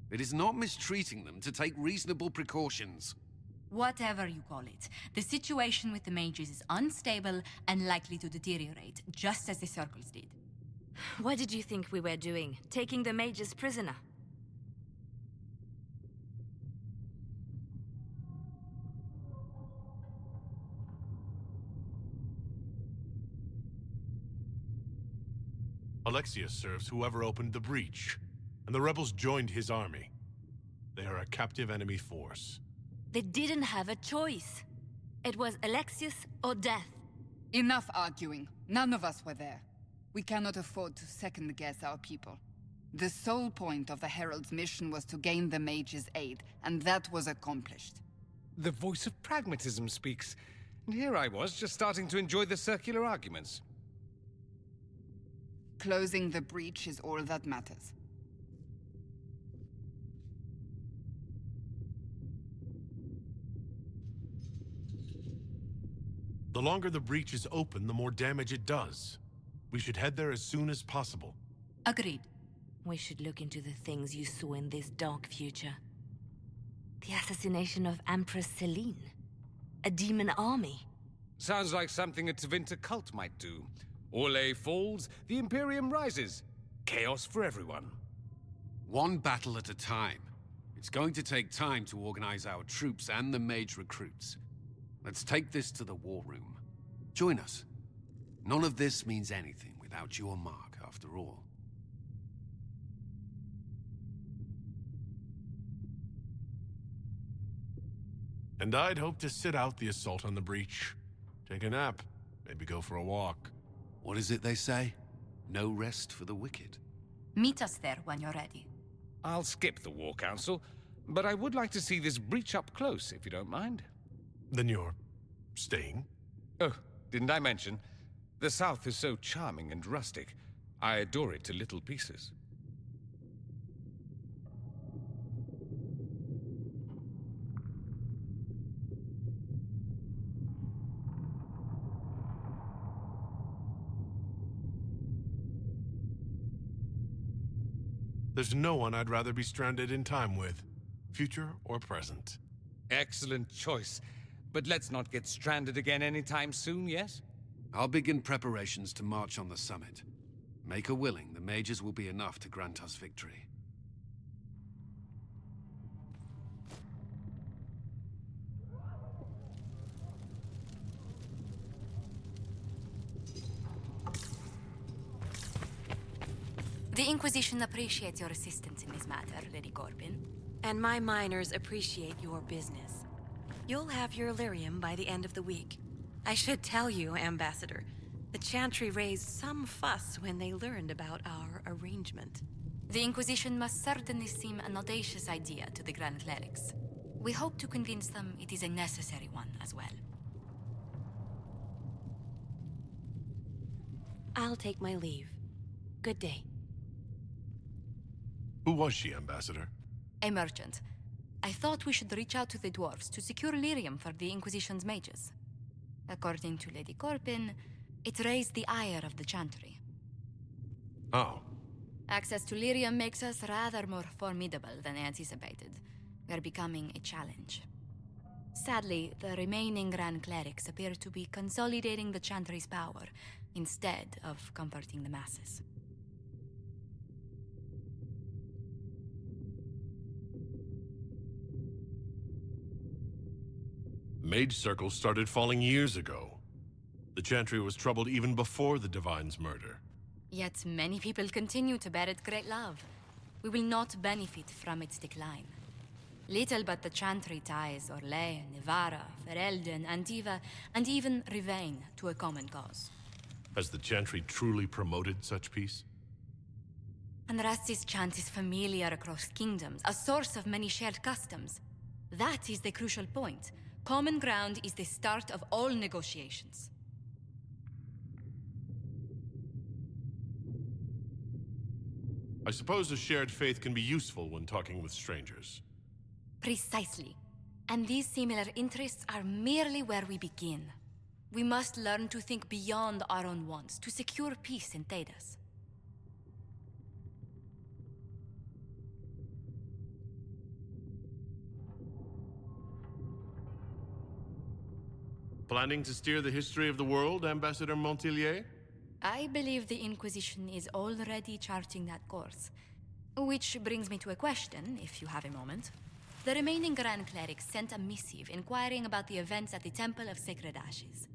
It is not mistreating them to take reasonable precautions. Whatever you call it, the situation with the mages is unstable and likely to deteriorate, just as the circles did. What did you think we were doing? Taking the mages prisoner? Alexius serves whoever opened the breach, and the rebels joined his army. They are a captive enemy force. They didn't have a choice. It was Alexius or death. Enough arguing. None of us were there. We cannot afford to second-guess our people. The sole point of the Herald's mission was to gain the mage's aid, and that was accomplished. The voice of pragmatism speaks. And here I was, just starting to enjoy the circular arguments. Closing the breach is all that matters. The longer the breach is open, the more damage it does. We should head there as soon as possible. Agreed. We should look into the things you saw in this dark future. The assassination of Empress Celine. A demon army. Sounds like something a Tevinter cult might do. Orlais falls, the Imperium rises. Chaos for everyone. One battle at a time. It's going to take time to organize our troops and the mage recruits. Let's take this to the war room. Join us. None of this means anything without your mark, after all. And I'd hope to sit out the assault on the breach. Take a nap, maybe go for a walk. What is it they say? No rest for the wicked. Meet us there when you're ready. I'll skip the War Council, but I would like to see this breach up close, if you don't mind. Then you're staying? Oh, didn't I mention? The South is so charming and rustic. I adore it to little pieces. There's no one I'd rather be stranded in time with, future or present. Excellent choice. But let's not get stranded again anytime soon, yes? I'll begin preparations to march on the summit. Make her willing, the mages will be enough to grant us victory. The Inquisition appreciates your assistance in this matter, Lady Corbin. And my miners appreciate your business. You'll have your lyrium by the end of the week. I should tell you, Ambassador, the Chantry raised some fuss when they learned about our arrangement. The Inquisition must certainly seem an audacious idea to the Grand Clerics. We hope to convince them it is a necessary one as well. I'll take my leave. Good day. Who was she, Ambassador? A merchant. I thought we should reach out to the dwarves to secure lyrium for the Inquisition's mages. According to Lady Corbin, it raised the ire of the Chantry. Oh. Access to lyrium makes us rather more formidable than anticipated. We're becoming a challenge. Sadly, the remaining Grand Clerics appear to be consolidating the Chantry's power, instead of comforting the masses. mage circles started falling years ago. The Chantry was troubled even before the Divine's murder. Yet many people continue to bear it great love. We will not benefit from its decline. Little but the Chantry ties Orlais, Nevarra, Ferelden, Antiva, and even Rivain to a common cause. Has the Chantry truly promoted such peace? Andraste's chant is familiar across kingdoms, a source of many shared customs. That is the crucial point. Common ground is the start of all negotiations. I suppose a shared faith can be useful when talking with strangers. Precisely. And these similar interests are merely where we begin. We must learn to think beyond our own wants to secure peace in Thedas. Planning to steer the history of the world, Ambassador Montilier? I believe the Inquisition is already charting that course. Which brings me to a question, if you have a moment. The remaining Grand Clerics sent a missive inquiring about the events at the Temple of Sacred Ashes.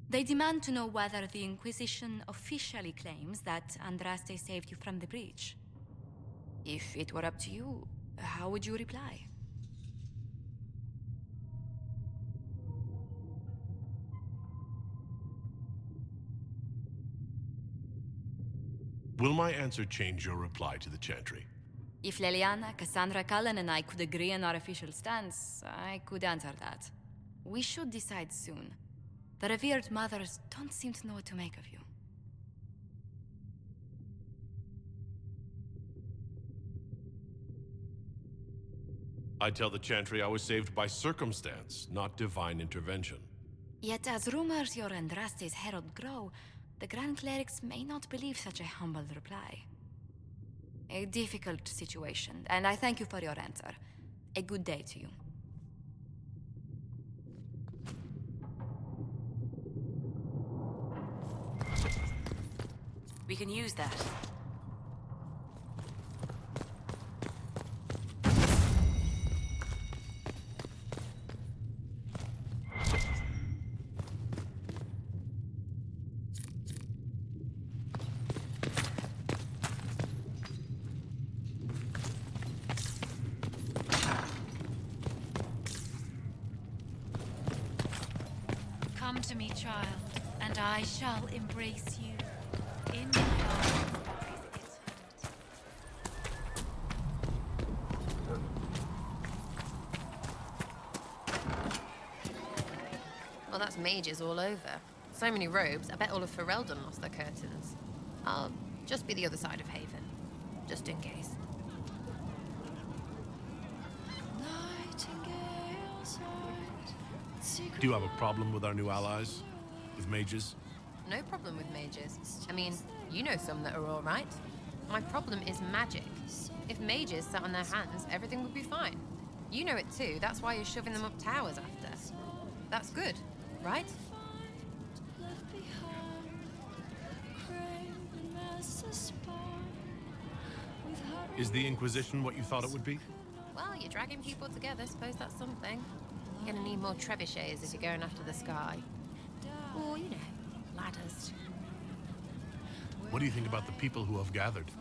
They demand to know whether the Inquisition officially claims that Andraste saved you from the breach. If it were up to you, how would you reply? Will my answer change your reply to the Chantry? If Leliana, Cassandra Cullen, and I could agree on our official stance, I could answer that. We should decide soon. The revered mothers don't seem to know what to make of you. I tell the Chantry I was saved by circumstance, not divine intervention. Yet as rumors your Andraste's herald grow, the Grand Clerics may not believe such a humble reply. A difficult situation, and I thank you for your answer. A good day to you. We can use that. Come to me, child, and I shall embrace you in my arms. Well, that's mages all over. So many robes, I bet all of Ferelden lost their curtains. I'll just be the other side of Haven, just in case. Do you have a problem with our new allies? With mages? No problem with mages. I mean, you know some that are all right. My problem is magic. If mages sat on their hands, everything would be fine. You know it too, that's why you're shoving them up towers after. That's good, right? Is the Inquisition what you thought it would be? Well, you're dragging people together, suppose that's something. You're gonna need more trebuchets if you're going after the sky. Or, you know, ladders. What do you think about the people who have gathered?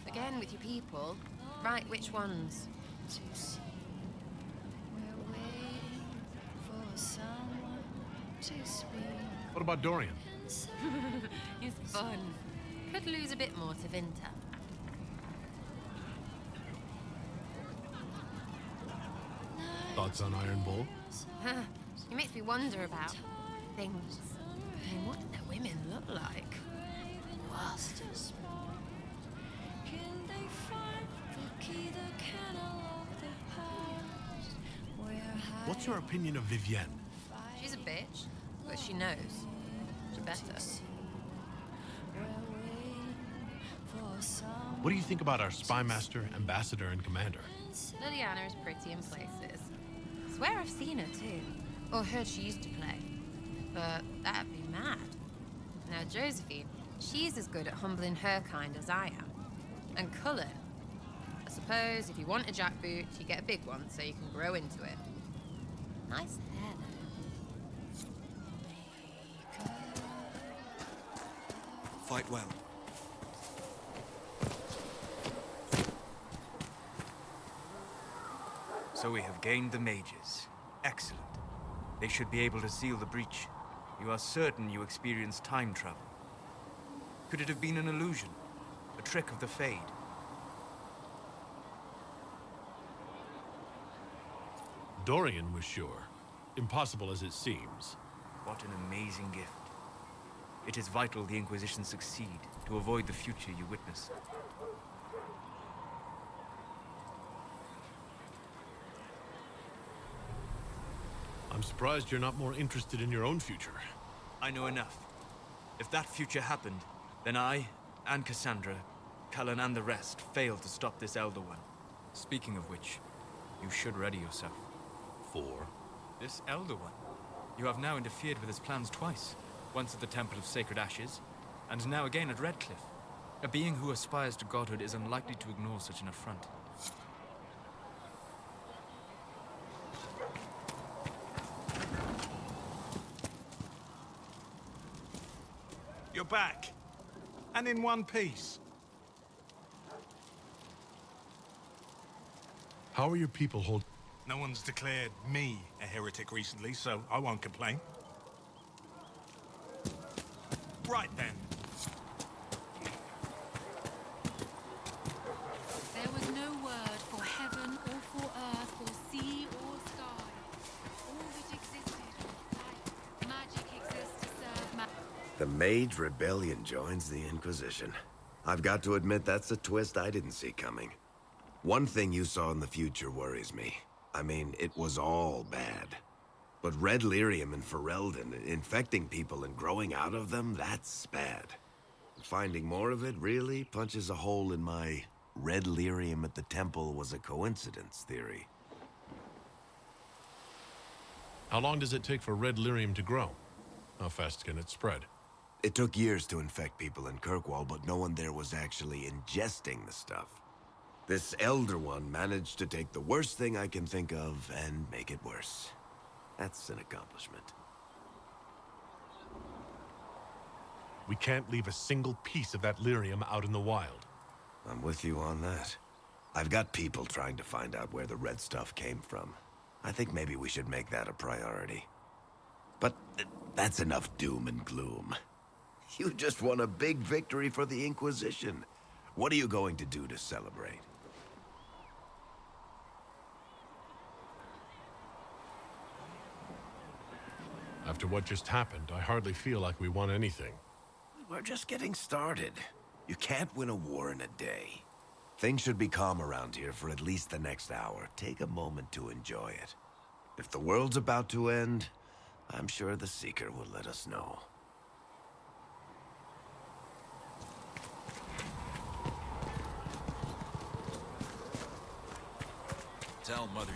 Again, with your people. Right, which ones? What about Dorian? He's fun. Could lose a bit more to Vinter. Thoughts on Iron Bull? He makes me wonder about things. I mean, what do their women look like? What? What's your opinion of Vivienne? She's a bitch, but she knows. She better. What do you think about our spy master, ambassador, and commander? Liliana is pretty in places. Swear I've seen her too. Or heard she used to play. But that'd be mad. Now Josephine, she's as good at humbling her kind as I am. And Cullen. I suppose if you want a jackboot, you get a big one so you can grow into it. Nice hair though. fight well. So we have gained the mages. Excellent. They should be able to seal the breach. You are certain you experienced time travel? Could it have been an illusion? A trick of the Fade? Dorian was sure. Impossible as it seems. What an amazing gift. It is vital the Inquisition succeed to avoid the future you witness. I'm surprised you're not more interested in your own future. I know enough. If that future happened, then I, and Cassandra, Cullen and the rest, failed to stop this Elder One. Speaking of which, you should ready yourself. For? This Elder One. You have now interfered with his plans twice. Once at the Temple of Sacred Ashes, and now again at Redcliffe. A being who aspires to godhood is unlikely to ignore such an affront. You're back. And in one piece. How are your people holding? No one's declared me a heretic recently, so I won't complain. Right then. There was no word for heaven or for earth or sea or sky. All that existed was light. Magic exists to serve man. The Mage Rebellion joins the Inquisition. I've got to admit that's a twist I didn't see coming. One thing you saw in the future worries me. I mean, it was all bad. But red lyrium and Ferelden, infecting people and growing out of them, that's bad. Finding more of it really punches a hole in my red lyrium at the temple was a coincidence theory. How long does it take for red lyrium to grow? How fast can it spread? It took years to infect people in Kirkwall, but no one there was actually ingesting the stuff. This Elder One managed to take the worst thing I can think of and make it worse. That's an accomplishment. We can't leave a single piece of that lyrium out in the wild. I'm with you on that. I've got people trying to find out where the red stuff came from. I think maybe we should make that a priority. But that's enough doom and gloom. You just won a big victory for the Inquisition. What are you going to do to celebrate? After what just happened, I hardly feel like we won anything. We're just getting started. You can't win a war in a day. Things should be calm around here for at least the next hour. Take a moment to enjoy it. If the world's about to end, I'm sure the Seeker will let us know. Tell Mother.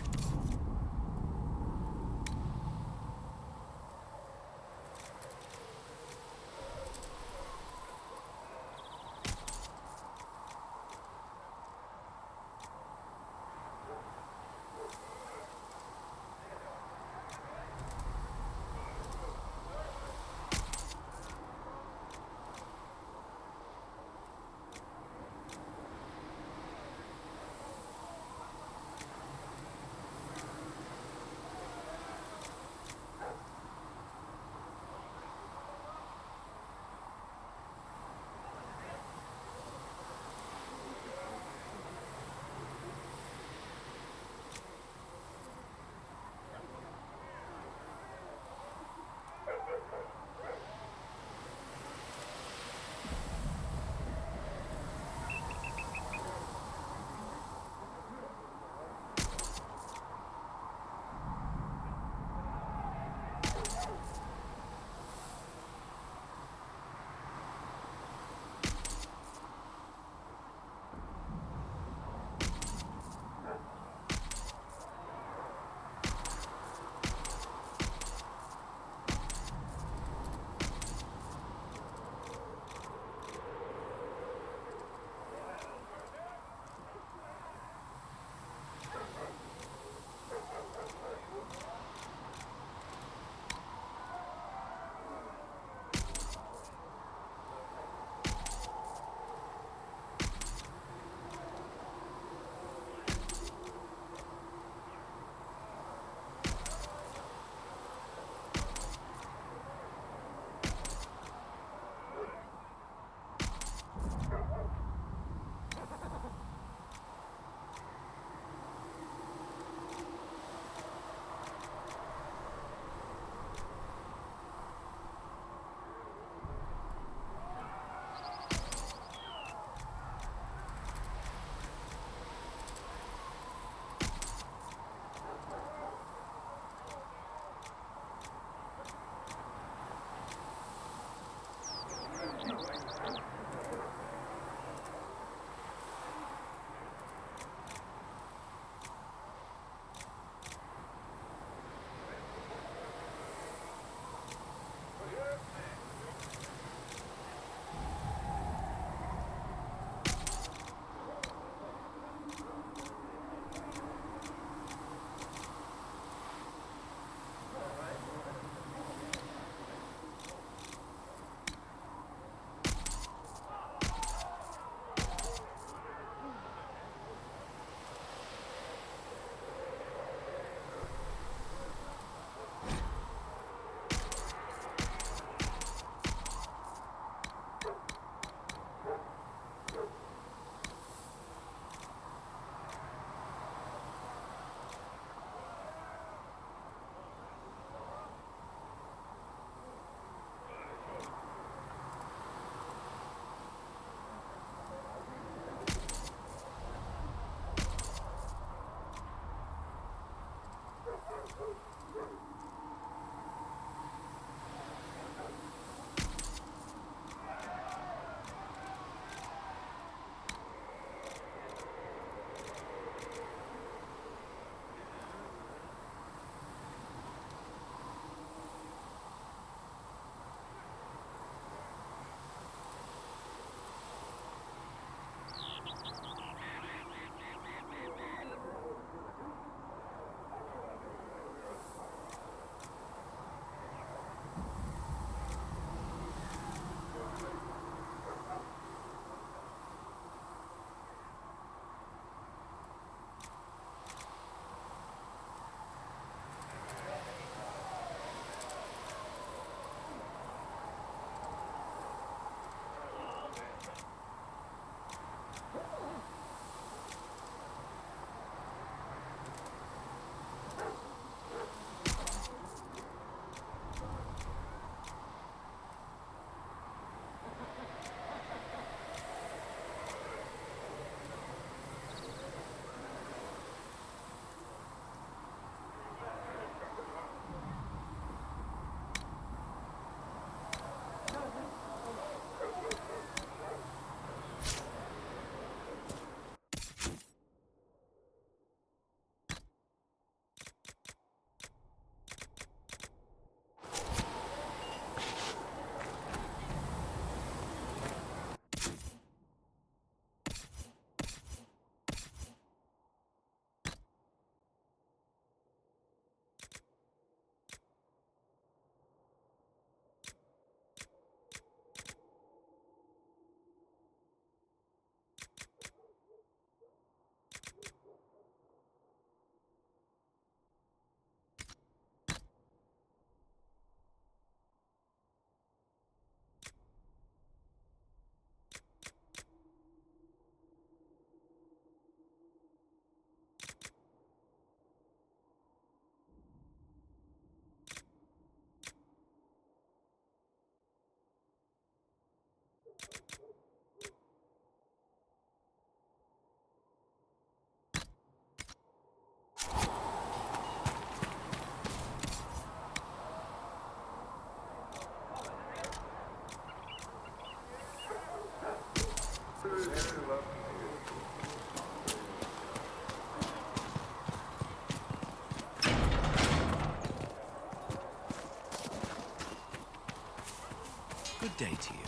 Good day to you.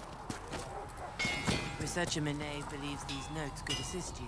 Researcher Minave believes these notes could assist you.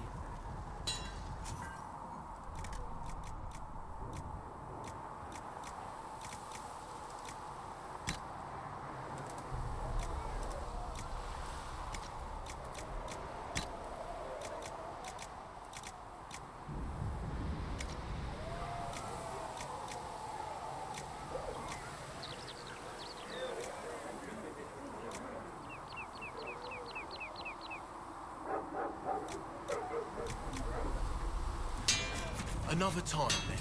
Another time, then.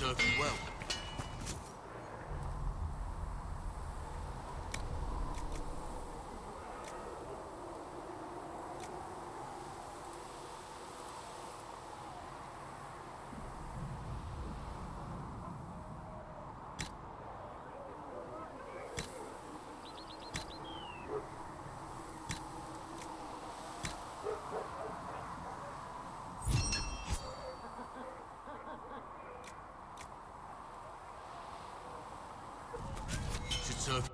serve you well. Should serve.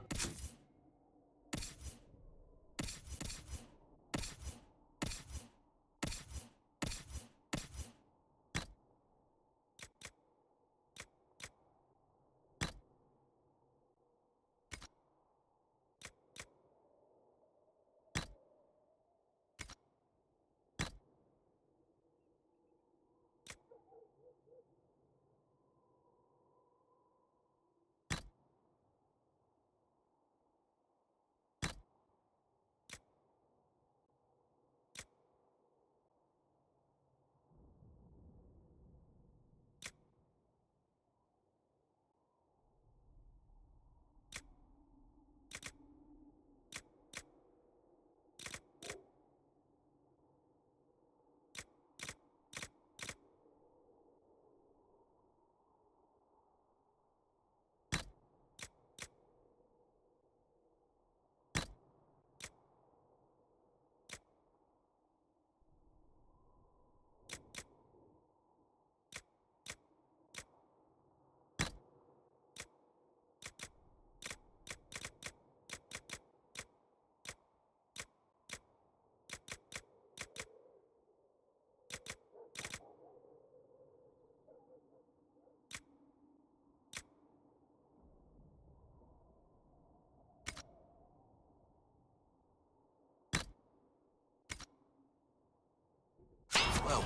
Well.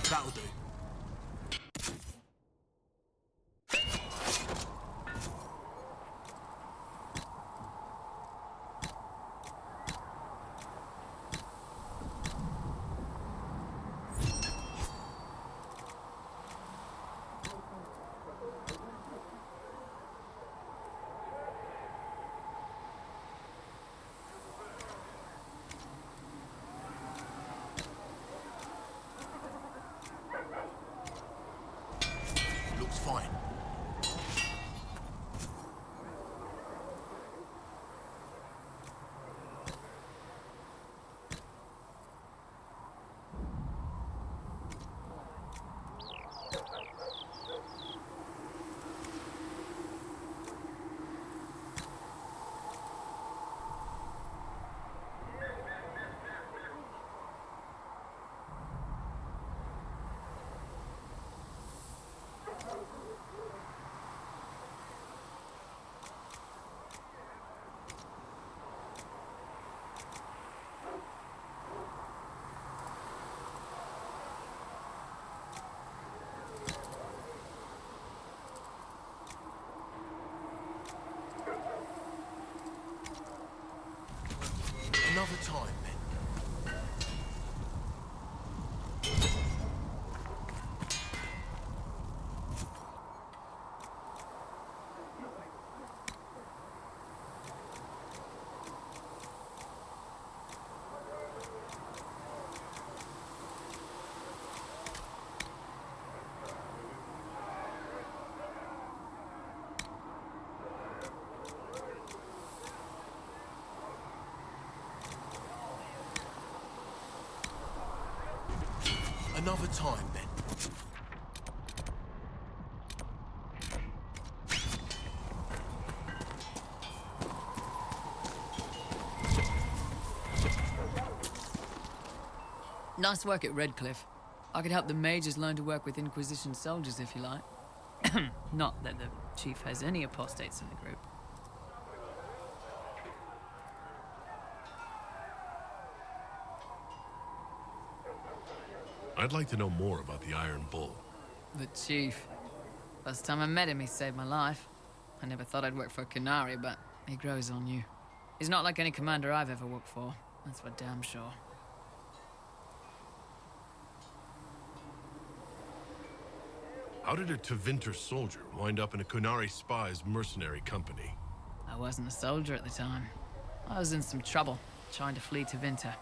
That'll do. Another time, then. Another time, then. Nice work at Redcliffe. I could help the mages learn to work with Inquisition soldiers if you like. Not that the chief has any apostates in the group. I'd like to know more about the Iron Bull. The chief. First time I met him, he saved my life. I never thought I'd work for a Canary, but he grows on you. He's not like any commander I've ever worked for. That's for damn sure. How did a Tevinter soldier wind up in a Kunari spy's mercenary company? I wasn't a soldier at the time. I was in some trouble, trying to flee to Winter.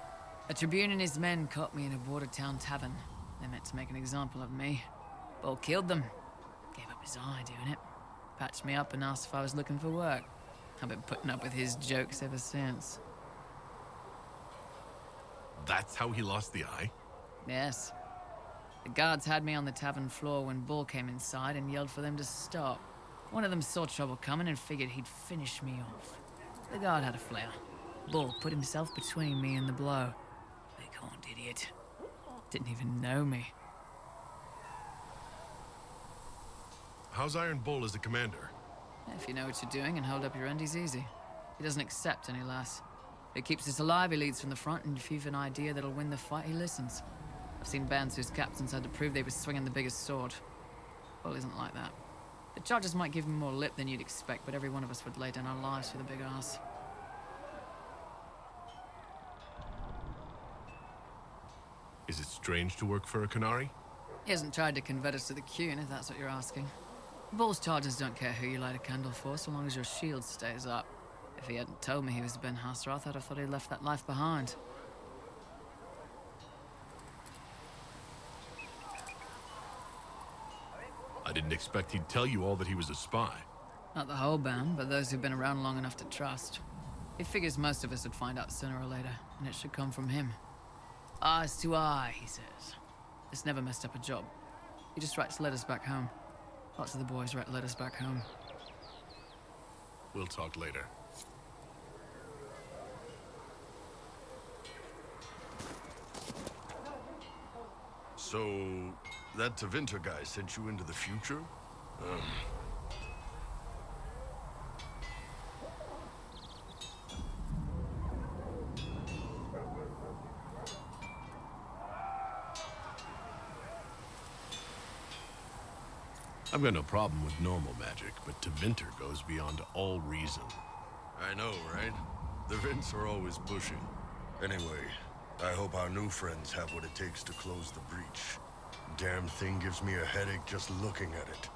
A Tribune and his men caught me in a border town tavern. They meant to make an example of me. Bull killed them. Gave up his eye doing it. Patched me up and asked if I was looking for work. I've been putting up with his jokes ever since. That's how he lost the eye? Yes. The guards had me on the tavern floor when Bull came inside and yelled for them to stop. One of them saw trouble coming and figured he'd finish me off. The guard had a flare. Bull put himself between me and the blow. Big-horned idiot. Didn't even know me. How's Iron Bull as a commander? If you know what you're doing and hold up your end, he's easy. He doesn't accept any less. If he keeps us alive, he leads from the front, and if you've an idea that'll win the fight, he listens. I've seen bands whose captains had to prove they were swinging the biggest sword. Bull isn't like that. The charges might give him more lip than you'd expect, but every one of us would lay down our lives for the big ass. Is it strange to work for a Canary? He hasn't tried to convert us to the Qun, if that's what you're asking. Bull's charges don't care who you light a candle for, so long as your shield stays up. If he hadn't told me he was Ben Hasroth, I'd have thought he'd left that life behind. I didn't expect he'd tell you all that he was a spy. Not the whole band, but those who've been around long enough to trust. He figures most of us would find out sooner or later, and it should come from him. Eyes to eye, he says. This never messed up a job. He just writes letters back home. Lots of the boys write letters back home. We'll talk later. So, that Tevinter guy sent you into the future? I've got no problem with normal magic, but Tevinter goes beyond all reason. I know, right? The Vints are always pushing. Anyway, I hope our new friends have what it takes to close the breach. Damn thing gives me a headache just looking at it.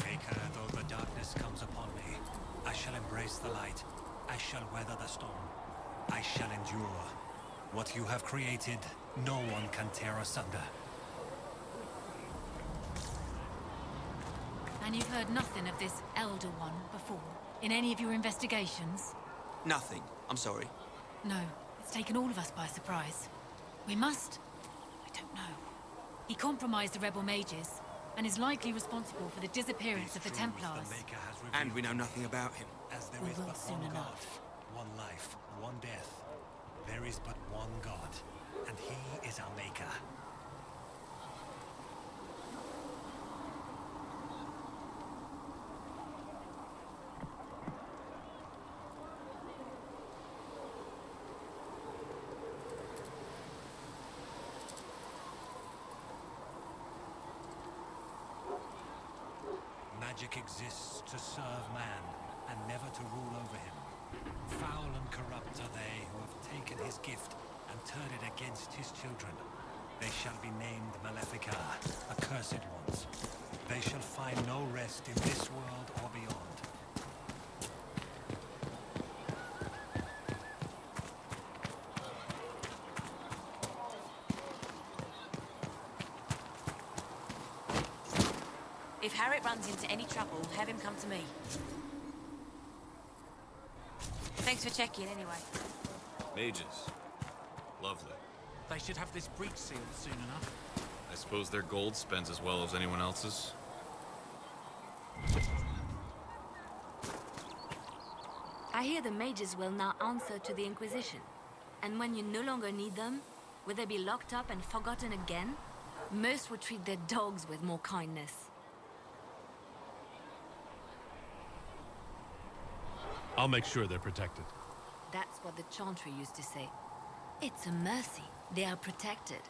Maker, though the darkness comes upon me, I shall embrace the light. I shall weather the storm. I shall endure. What you have created, no one can tear asunder. And you've heard nothing of this Elder One before, in any of your investigations? Nothing. I'm sorry. No, it's taken all of us by surprise. We must... I don't know. He compromised the rebel mages, and is likely responsible for the disappearance of the Templars. And we know nothing about him. As there We is will but soon one enough. God, one life, one death. There is but one God, and he is our maker. magic exists to serve man, and never to rule over him. Foul and corrupt are they who have taken his gift and turned it against his children. They shall be named Malefica, accursed ones. They shall find no rest in this world or beyond. If Harriet runs into any trouble, have him come to me. Thanks for checking, anyway. Mages. Lovely. They should have this breach sealed soon enough. I suppose their gold spends as well as anyone else's. I hear the mages will now answer to the Inquisition. And when you no longer need them, will they be locked up and forgotten again? Most would treat their dogs with more kindness. I'll make sure they're protected. That's what the Chantry used to say. It's a mercy. They are protected.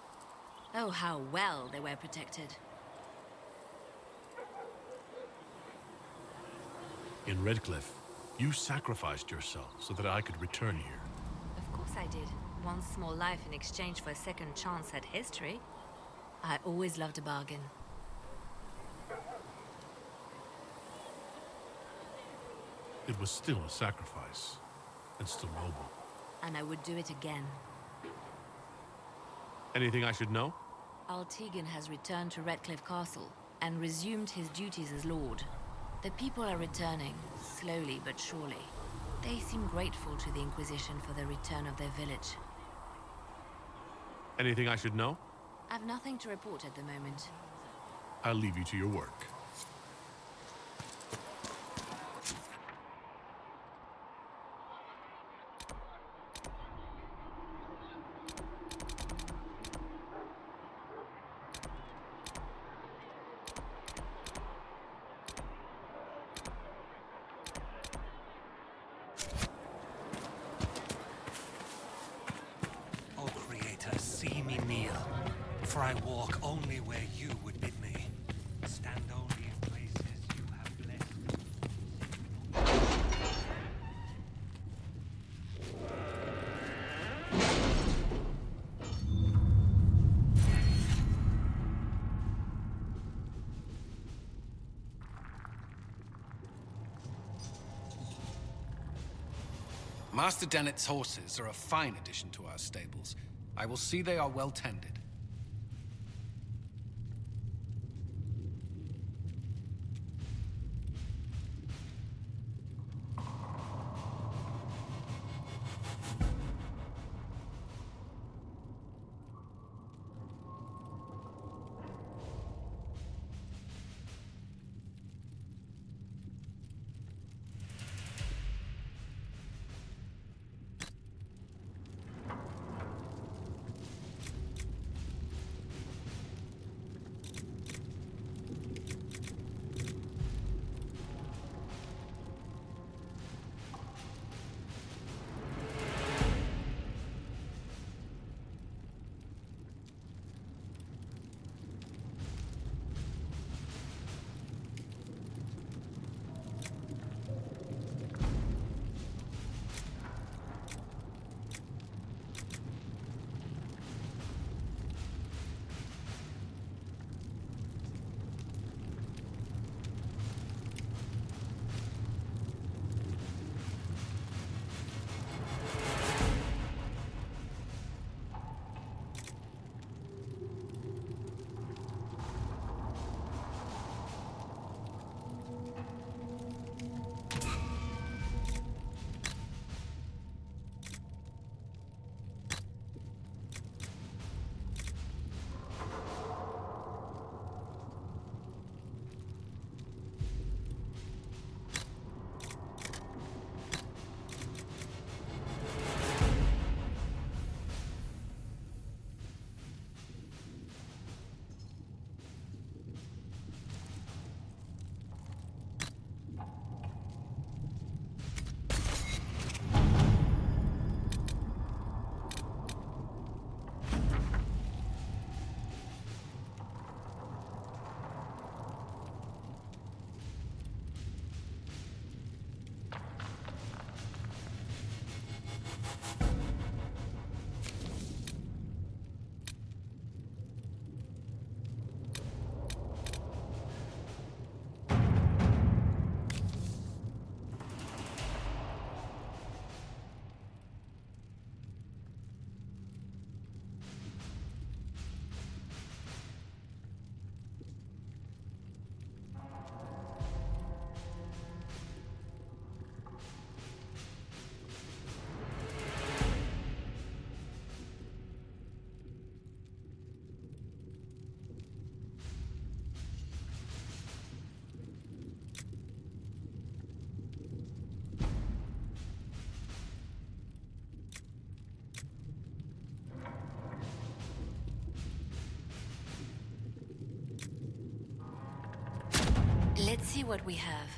Oh, how well they were protected. In Redcliffe, you sacrificed yourself so that I could return here. Of course I did. One small life in exchange for a second chance at history. I always loved a bargain. It was still a sacrifice, and still noble. And I would do it again. Anything I should know? Altegan has returned to Redcliffe Castle and resumed his duties as Lord. The people are returning, slowly but surely. They seem grateful to the Inquisition for the return of their village. Anything I should know? I've nothing to report at the moment. I'll leave you to your work. O Creator, see me kneel, for I walk only where you would bid me. Stand only in places you have blessed. Master Dennett's horses are a fine addition to our stables. I will see they are well tended. see what we have.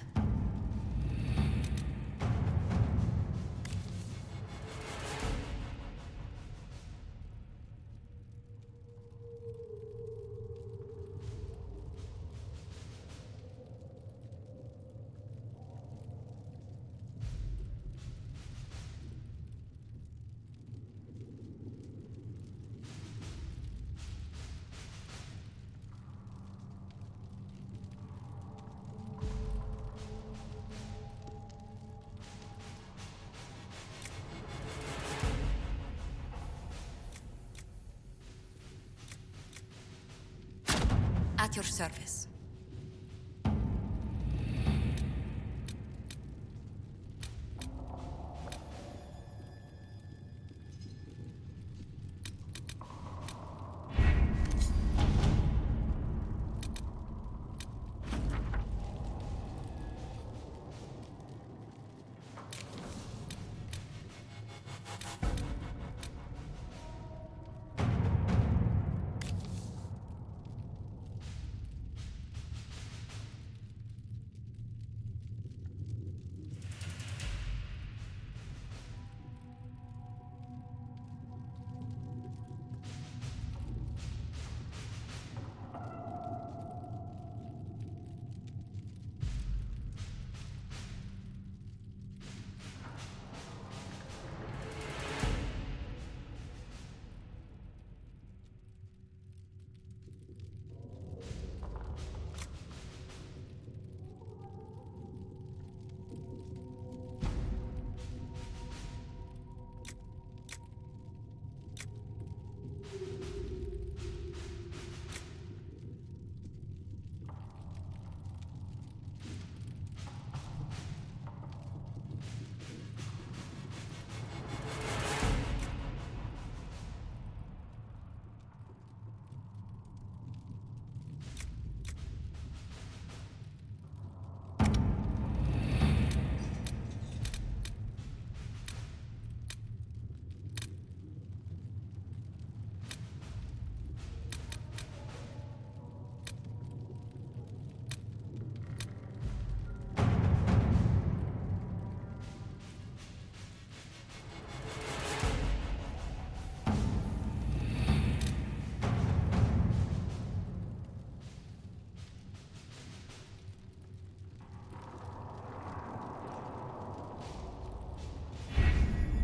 At your service.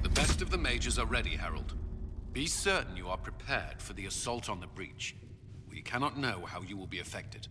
The best of the mages are ready, Herald. Be certain you are prepared for the assault on the breach. We cannot know how you will be affected.